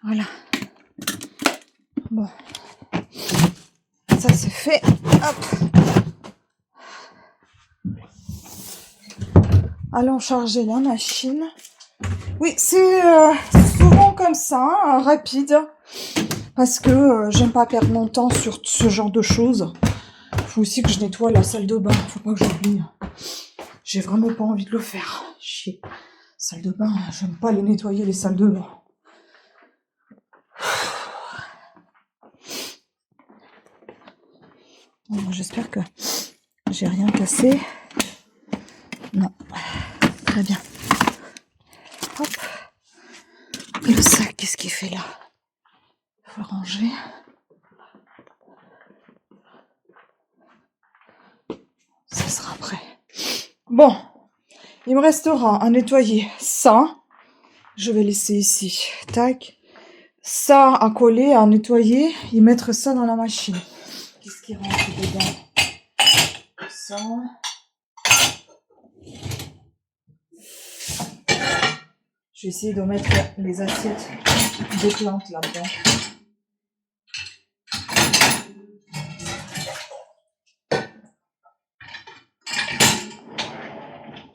Speaker 1: Voilà. Bon. Ça, c'est fait. Hop. Allons charger la machine. Oui, c'est souvent comme ça, hein, rapide. Parce que j'aime pas perdre mon temps sur ce genre de choses. Faut aussi que je nettoie la salle de bain. Faut pas que j'oublie. J'ai vraiment pas envie de le faire. Chier. Salle de bain, j'aime pas les nettoyer les salles de bain. j'espère que j'ai rien cassé. Non, très bien. Hop. Le sac, qu'est-ce qu'il fait là? Il faut le ranger. Ça sera après. Bon, il me restera à nettoyer ça. Je vais laisser ici. Tac. Ça à coller, à nettoyer et mettre ça dans la machine. Qu'est-ce qui rentre dedans? Ça. Je vais essayer de mettre les assiettes de plantes là-dedans.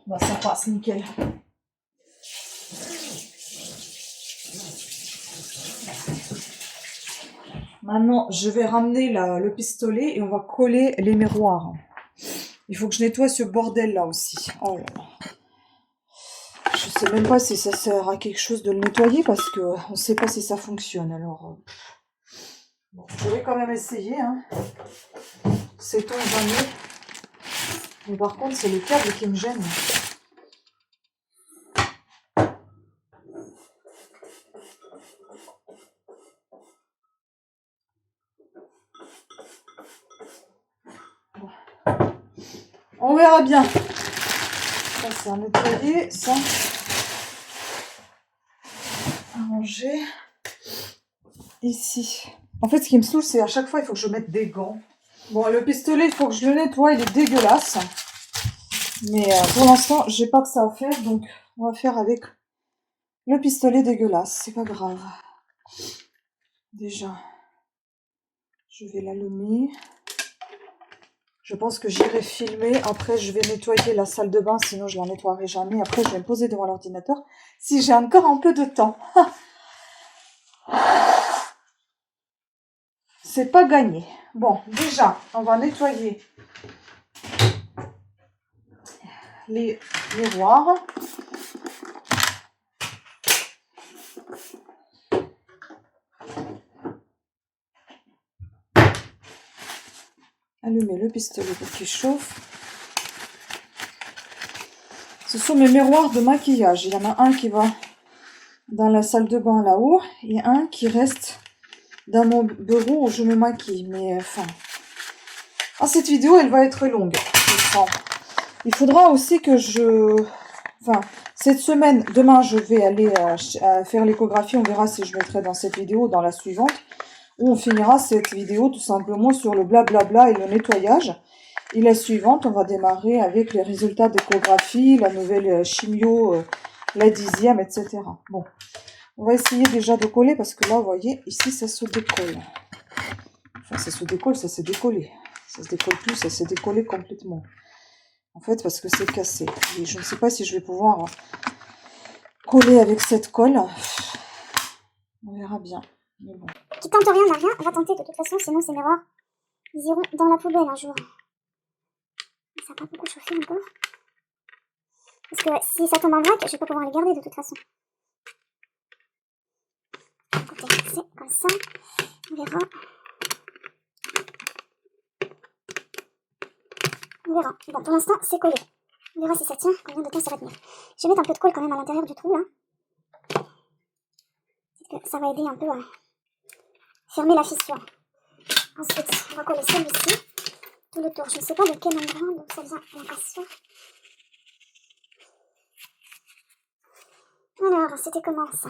Speaker 1: Bah, ça passe nickel. Maintenant, je vais ramener le pistolet et on va coller les miroirs. Il faut que je nettoie ce bordel là aussi. Oh là là. Je sais même pas si ça sert à quelque chose de le nettoyer parce que on sait pas si ça fonctionne. Alors, bon, je vais quand même essayer. Hein. Sait-on jamais. Mais par contre, c'est le câble qui me gêne. Bon. On verra bien. Ça, c'est à nettoyer. Ça, à ranger. Ici. En fait, ce qui me saoule, c'est à chaque fois, il faut que je mette des gants. Bon, le pistolet, il faut que je le nettoie. Il est dégueulasse. Mais pour l'instant, j'ai pas que ça à faire. Donc, on va faire avec le pistolet dégueulasse. C'est pas grave. Déjà, je vais l'allumer. Je pense que j'irai filmer. Après, je vais nettoyer la salle de bain. Sinon, je la nettoierai jamais. Après, je vais me poser devant l'ordinateur. Si j'ai encore un peu de temps. C'est pas gagné. Bon, déjà, on va nettoyer les miroirs. Allumer le pistolet pour qu'il chauffe. Ce sont mes miroirs de maquillage. Il y en a un qui va dans la salle de bain là-haut et un qui reste dans mon bureau où je me maquille. Mais enfin, cette vidéo, elle va être longue. Il faudra aussi que cette semaine, demain, je vais aller faire l'échographie. On verra si je mettrai dans cette vidéo ou dans la suivante. Où on finira cette vidéo tout simplement sur le blablabla et le nettoyage. Et la suivante, on va démarrer avec les résultats d'échographie, la nouvelle chimio, la 10e, etc. Bon, on va essayer déjà de coller parce que là, vous voyez, ici, ça se décolle. Enfin, ça se décolle, ça s'est décollé. Ça se décolle plus, ça s'est décollé complètement. En fait, parce que c'est cassé. Et je ne sais pas si je vais pouvoir coller avec cette colle. On verra bien. Mais bon.
Speaker 2: Qui tente rien n'a rien, va tenter de toute façon, sinon ces miroirs, ils iront dans la poubelle un jour. Ça n'a pas beaucoup chauffé encore. Parce que si ça tombe en vrac, je vais pas pouvoir les garder de toute façon. Écoutez, c'est comme ça. On verra. On verra. Bon, pour l'instant, c'est collé. On verra si ça tient, combien de temps ça va tenir. Je vais mettre un peu de colle quand même à l'intérieur du trou, là. Ça va aider un peu à fermer la fissure. Ensuite, on va coller celui-ci. Tout le tour. Je ne sais pas de quel endroit, donc ça vient la cassure. Alors, c'était comment ça?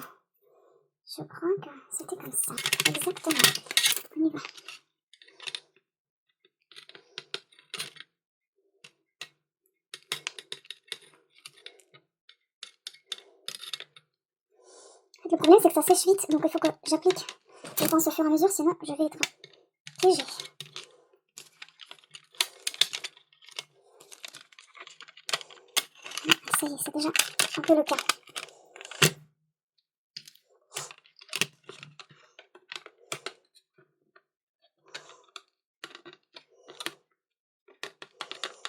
Speaker 2: Je crois que c'était comme ça. Exactement. On y va. Le problème, c'est que ça sèche vite, donc il faut que j'applique, je pense, au fur et à mesure, sinon je vais être piégée. Ça y est, c'est déjà un peu le cas.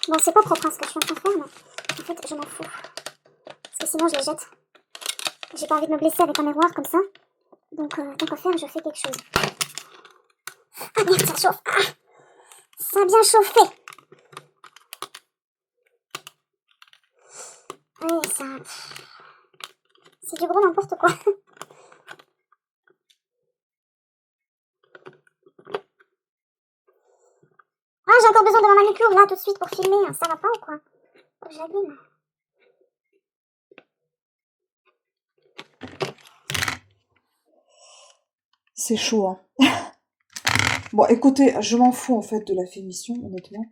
Speaker 2: Bon, c'est pas propre hein, ce que je suis en train de faire, mais en fait, je m'en fous. Parce que sinon, je les jette. J'ai pas envie de me blesser avec un miroir comme ça. Donc, tant qu'à faire, je fais quelque chose. Ah merde, ça chauffe. Ah, Ça a bien chauffé. Ouais, ça... C'est du gros n'importe quoi. Ah, j'ai encore besoin de ma manucure là tout de suite pour filmer. Ça va pas ou quoi? Faut que j'allume.
Speaker 1: C'est chaud, hein. Bon, écoutez, je m'en fous en fait de la finition, honnêtement.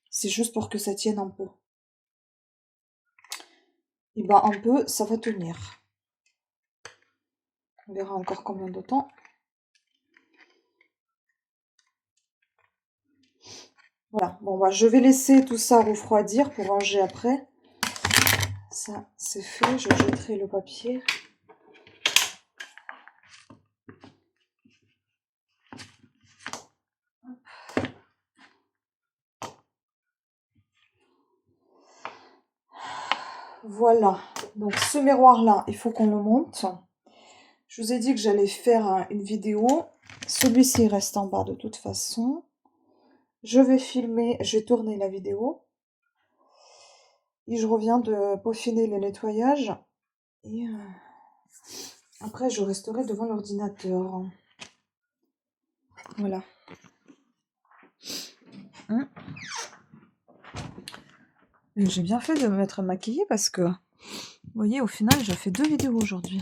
Speaker 1: C'est juste pour que ça tienne un peu. Et ben un peu, ça va tenir. On verra encore combien de temps. Voilà, bon bah je vais laisser tout ça refroidir pour ranger après. Ça, c'est fait, je jetterai le papier. Voilà, donc ce miroir-là, il faut qu'on le monte. Je vous ai dit que j'allais faire une vidéo. Celui-ci reste en bas de toute façon. Je vais filmer, je vais tourner la vidéo. Et je reviens de peaufiner les nettoyages. Et après, je resterai devant l'ordinateur. Voilà. J'ai bien fait de me mettre maquillée parce que, vous voyez, au final, je fais 2 vidéos aujourd'hui.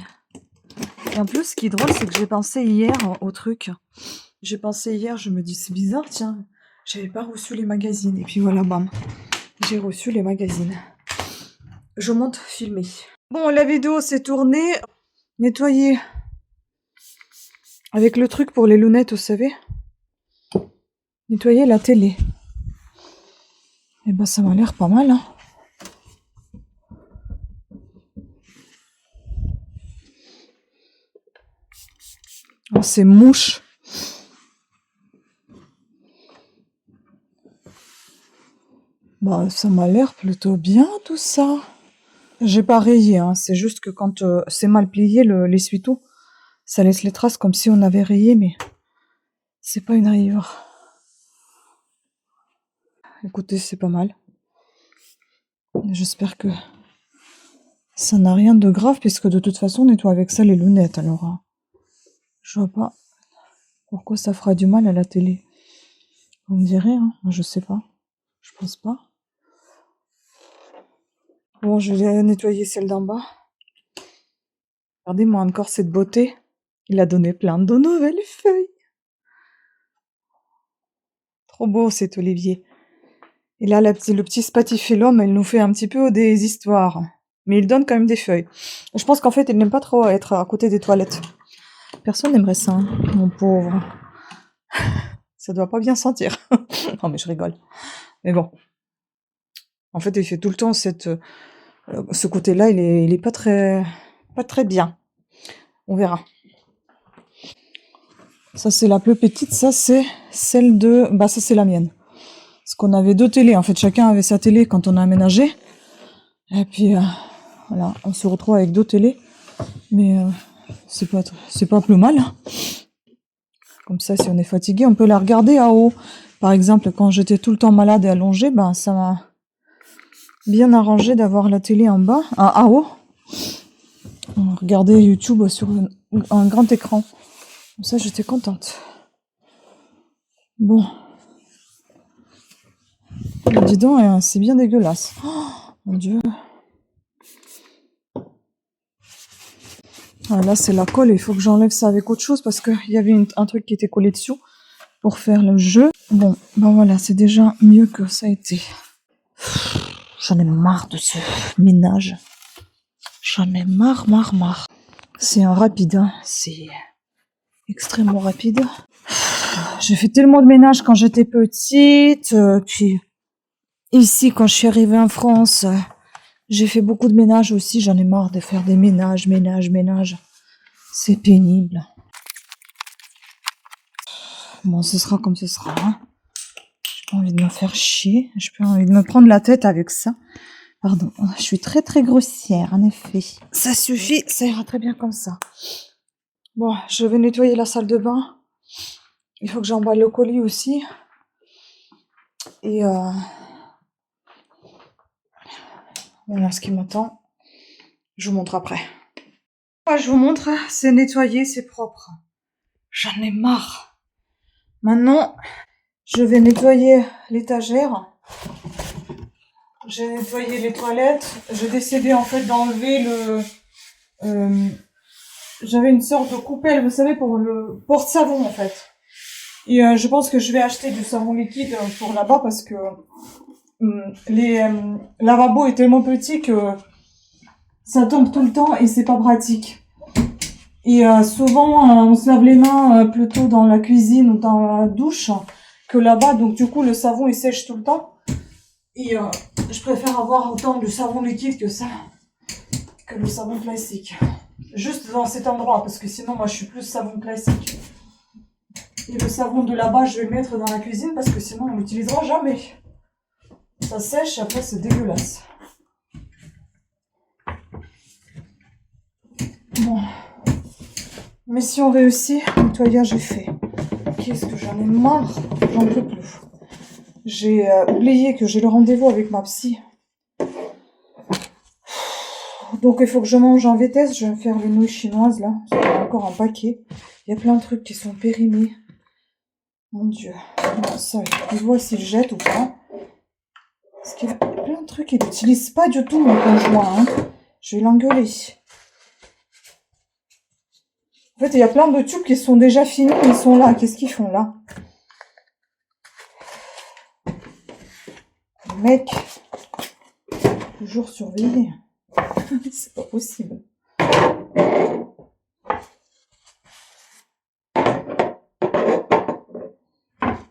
Speaker 1: Et en plus, ce qui est drôle, c'est que j'ai pensé hier au truc. J'ai pensé hier, je me dis, c'est bizarre, tiens, j'avais pas reçu les magazines. Et puis voilà, bam, j'ai reçu les magazines. Je monte filmer. Bon, la vidéo s'est tournée. Nettoyer avec le truc pour les lunettes, vous savez. Nettoyer la télé. Et ben, ça m'a l'air pas mal, hein. Oh, c'est mouche. Bah, ça m'a l'air plutôt bien, tout ça. J'ai pas rayé, hein. C'est juste que quand c'est mal plié, l'essuie-tout, ça laisse les traces comme si on avait rayé, mais c'est pas une rayure. Écoutez, c'est pas mal. J'espère que ça n'a rien de grave, puisque de toute façon, on nettoie avec ça les lunettes. Alors, je vois pas pourquoi ça fera du mal à la télé. Vous me direz, hein. Je sais pas. Je pense pas. Bon, je vais nettoyer celle d'en bas. Regardez-moi encore cette beauté. Il a donné plein de nouvelles feuilles. Trop beau cet olivier. Et là, le petit spatifilum, il nous fait un petit peu des histoires. Mais il donne quand même des feuilles. Je pense qu'en fait, il n'aime pas trop être à côté des toilettes. Personne n'aimerait ça, hein, mon pauvre. Ça doit pas bien sentir. Non, mais je rigole. Mais bon. En fait, il fait tout le temps ce côté-là, il est pas très bien. On verra. Ça, c'est la plus petite. Ça, c'est celle de... Bah, ça, c'est la mienne. Parce qu'on avait 2 télés. En fait, chacun avait sa télé quand on a aménagé. Et puis, voilà, on se retrouve avec 2 télés. Mais c'est pas plus mal. Comme ça, si on est fatigué, on peut la regarder à haut. Par exemple, quand j'étais tout le temps malade et allongée, ben, ça m'a bien arrangé d'avoir la télé en bas, à haut. Regarder YouTube sur un grand écran. Comme ça, j'étais contente. Bon. Dis donc, c'est bien dégueulasse. Oh, mon Dieu. Ah, là, c'est la colle. Il faut que j'enlève ça avec autre chose parce qu'il y avait un truc qui était collé dessus pour faire le jeu. Bon, ben voilà, c'est déjà mieux que ça a été. J'en ai marre de ce ménage. J'en ai marre. C'est un rapide, hein. C'est extrêmement rapide. J'ai fait tellement de ménage quand j'étais petite. Puis ici, quand je suis arrivée en France, j'ai fait beaucoup de ménage aussi. J'en ai marre de faire des ménages. C'est pénible. Bon, ce sera comme ce sera. Hein. J'ai pas envie de me faire chier. J'ai pas envie de me prendre la tête avec ça. Pardon, je suis très grossière, en effet. Ça suffit, ça ira très bien comme ça. Bon, je vais nettoyer la salle de bain. Il faut que j'emballe le colis aussi. Et voilà ce qui m'attend. Je vous montre après. Je vous montre, c'est nettoyé, c'est propre. J'en ai marre. Maintenant, je vais nettoyer l'étagère. J'ai nettoyé les toilettes. J'ai décidé en fait d'enlever le... j'avais une sorte de coupelle, vous savez, pour le porte-savon en fait. Et je pense que je vais acheter du savon liquide pour là-bas parce que les lavabos est tellement petit que ça tombe tout le temps et c'est pas pratique. Et souvent, on se lave les mains plutôt dans la cuisine ou dans la douche que là-bas. Donc du coup, le savon, il sèche tout le temps. Et je préfère avoir autant de savon liquide que ça, que le savon classique. Juste dans cet endroit, parce que sinon, moi, je suis plus savon classique. Et le savon de là-bas, je vais le mettre dans la cuisine, parce que sinon, on l'utilisera jamais. Ça sèche, après, c'est dégueulasse. Bon. Mission réussie, nettoyage est fait. Qu'est-ce que j'en ai marre, j'en peux plus. J'ai oublié que j'ai le rendez-vous avec ma psy. Donc il faut que je mange en vitesse, je vais me faire les nouilles chinoises là. Il y a encore un paquet. Il y a plein de trucs qui sont périmés. Mon Dieu. Bon, ça, il voit s'il jette ou pas. Parce qu'il y a plein de trucs qu'il n'utilise pas du tout, mon conjoint. Hein. Je vais l'engueuler. En fait, il y a plein de tubes qui sont déjà finis, mais ils sont là. Qu'est-ce qu'ils font là? Mec, toujours surveillé. C'est pas possible.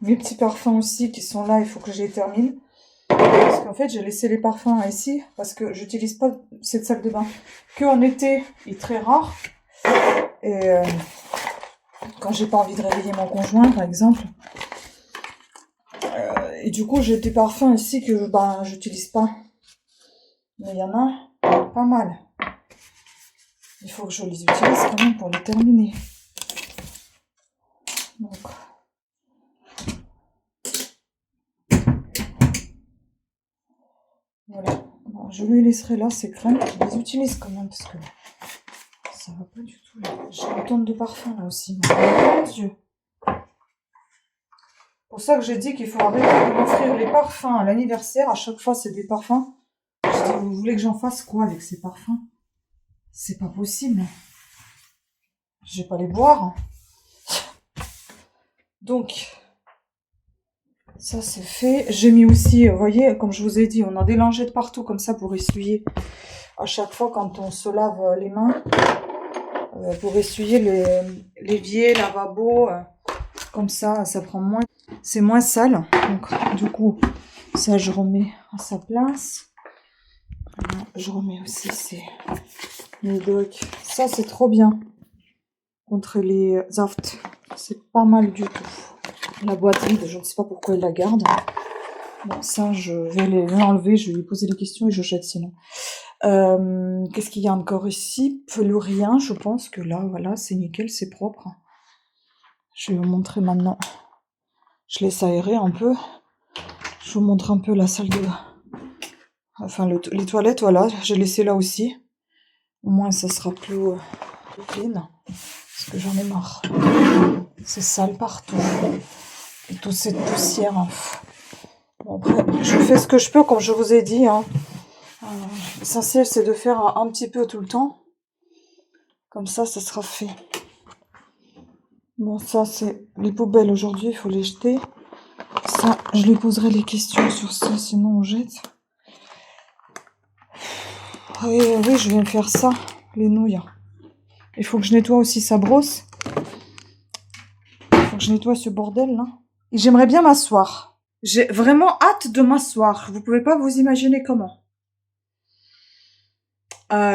Speaker 1: Mes petits parfums aussi qui sont là, il faut que je les termine. Parce qu'en fait, j'ai laissé les parfums ici parce que j'utilise pas cette salle de bain que en été et très rare. Et quand j'ai pas envie de réveiller mon conjoint, par exemple. Et du coup, j'ai des parfums ici que j'utilise pas. Mais il y en a pas mal. Il faut que je les utilise quand même pour les terminer. Donc. Voilà. Bon, je les laisserai là, ces crèmes. Je les utilise quand même parce que ça va pas du tout là. J'ai une tonne de parfums là aussi. Mon Dieu. C'est pour ça que j'ai dit qu'il faut arrêter de m'offrir les parfums à l'anniversaire. À chaque fois, c'est des parfums. Je dis, vous voulez que j'en fasse quoi avec ces parfums? C'est pas possible. Je vais pas les boire. Donc, ça c'est fait. J'ai mis aussi, vous voyez, comme je vous ai dit, on a des lingettes partout comme ça pour essuyer. À chaque fois quand on se lave les mains, pour essuyer l'évier, lavabo, comme ça prend moins, c'est moins sale. Donc du coup, ça je remets à sa place. Je remets aussi les docs. Ça c'est trop bien contre les aftes. C'est pas mal du tout. La boîte vide, je ne sais pas pourquoi il la garde. Bon, ça je vais l'enlever, je vais lui poser des questions et je jette sinon. Qu'est-ce qu'il y a encore ici? Pelurien, je pense que là, voilà, c'est nickel, c'est propre. Je vais vous montrer maintenant. Je laisse aérer un peu. Je vous montre un peu la salle de... Enfin, les toilettes, voilà, j'ai laissé là aussi. Au moins, ça sera plus clean. Parce que j'en ai marre. C'est sale partout. Et toute cette poussière. Hein. Bon, après, je fais ce que je peux, comme je vous ai dit. Hein. L'essentiel, c'est de faire un petit peu tout le temps. Comme ça sera fait. Bon, ça, c'est les poubelles aujourd'hui, il faut les jeter. Ça, je lui poserai les questions sur ça, sinon on jette. Et oui, je vais faire ça, les nouilles. Il faut que je nettoie aussi sa brosse. Il faut que je nettoie ce bordel, là. Et j'aimerais bien m'asseoir. J'ai vraiment hâte de m'asseoir. Vous pouvez pas vous imaginer comment.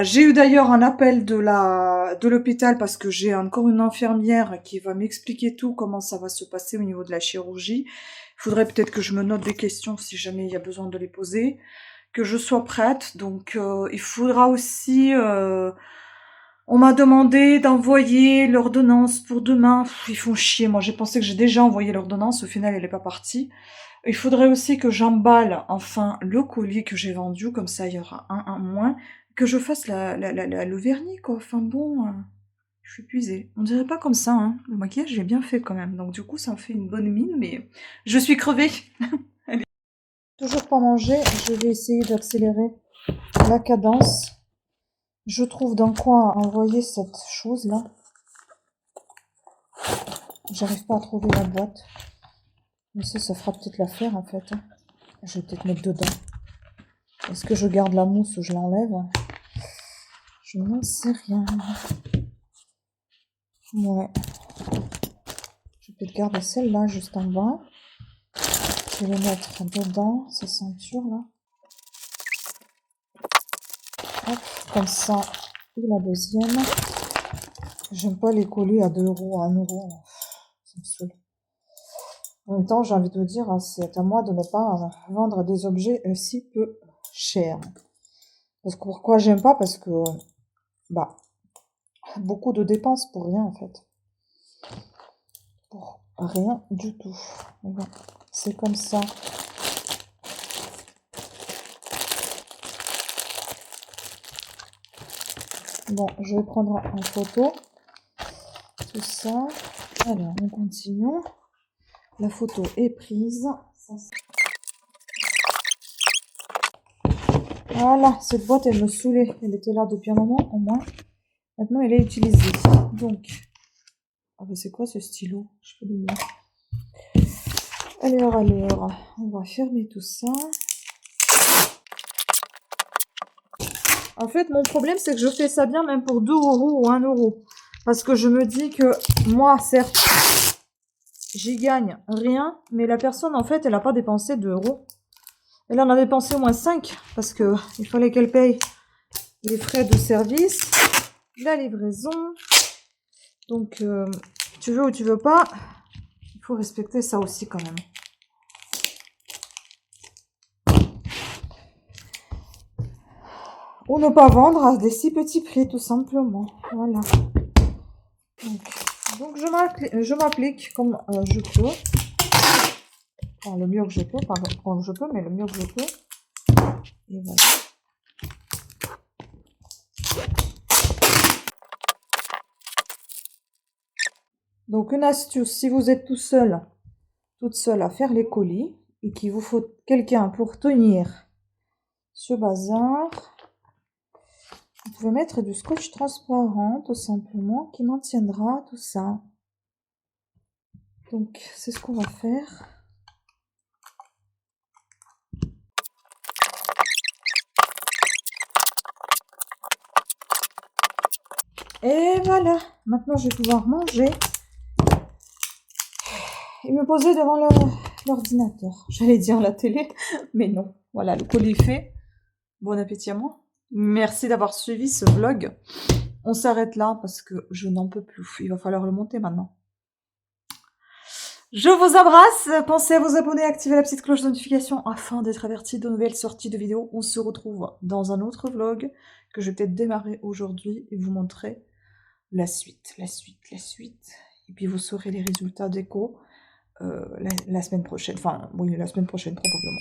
Speaker 1: J'ai eu d'ailleurs un appel de l'hôpital parce que j'ai encore une infirmière qui va m'expliquer tout, comment ça va se passer au niveau de la chirurgie. Il faudrait peut-être que je me note des questions si jamais il y a besoin de les poser, que je sois prête. Donc il faudra aussi, on On m'a demandé d'envoyer l'ordonnance pour demain. Pff, ils font chier. Moi, j'ai pensé que j'ai déjà envoyé l'ordonnance. Au final, elle n'est pas partie. Il faudrait aussi que j'emballe enfin le colis que j'ai vendu. Comme ça, il y aura un moins. Que je fasse le vernis, quoi. Enfin bon, je suis épuisée. On dirait pas comme ça, hein. Le maquillage, j'ai bien fait quand même. Donc du coup, ça me fait une bonne mine, mais je suis crevée. Allez. Toujours pas manger. Je vais essayer d'accélérer la cadence. Je trouve dans quoi envoyer cette chose-là. J'arrive pas à trouver la boîte. Mais ça fera peut-être l'affaire en fait. Je vais peut-être mettre dedans. Est-ce que je garde la mousse ou je l'enlève? Je n'en sais rien. Ouais. Je vais peut-être garder celle-là juste en bas. Je vais les mettre dedans, ces ceintures là. Hop, comme ça. Et la deuxième. J'aime pas les colis à 2 €, à 1 €. Ça me saoule. En même temps, j'ai envie de vous dire, c'est à moi de ne pas vendre des objets si peu chers. Parce que pourquoi j'aime pas? Parce que, bah, beaucoup de dépenses pour rien en fait. Pour rien du tout. Bon, c'est comme ça. Bon, je vais prendre en photo tout ça. Alors, on continue. La photo est prise. Voilà, cette boîte, elle me saoulait. Elle était là depuis un moment, au moins. Maintenant, elle est utilisée. Donc, ah bah c'est quoi ce stylo? Je peux le dire. Alors, on va fermer tout ça. En fait, mon problème, c'est que je fais ça bien même pour 2 € ou 1 €. Parce que je me dis que moi, certes, j'y gagne rien, mais la personne, en fait, elle n'a pas dépensé 2 €. Elle en a dépensé au moins 5, parce que il fallait qu'elle paye les frais de service, la livraison. Donc, tu veux ou tu veux pas, il faut respecter ça aussi quand même. Ou ne pas vendre à des si petits prix, tout simplement. Voilà. Donc je m'applique comme je peux. Enfin, le mieux que je peux, pas comme je peux, mais le mieux que je peux. Et voilà. Donc une astuce, si vous êtes tout seul, toute seule à faire les colis, et qu'il vous faut quelqu'un pour tenir ce bazar, vous pouvez mettre du scotch transparent, tout simplement, qui maintiendra tout ça. Donc, c'est ce qu'on va faire. Et voilà. Maintenant, je vais pouvoir manger et me poser devant l'ordinateur. J'allais dire la télé, mais non. Voilà, le colis est fait. Bon appétit à moi. Merci d'avoir suivi ce vlog. On s'arrête là parce que je n'en peux plus. Il va falloir le monter maintenant. Je vous embrasse. Pensez à vous abonner, activer la petite cloche de notification afin d'être averti de nouvelles sorties de vidéos. On se retrouve dans un autre vlog que je vais peut-être démarrer aujourd'hui et vous montrer la suite. Et puis vous saurez les résultats d'écho la semaine prochaine. Enfin, oui, la semaine prochaine probablement.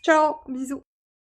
Speaker 1: Ciao, bisous.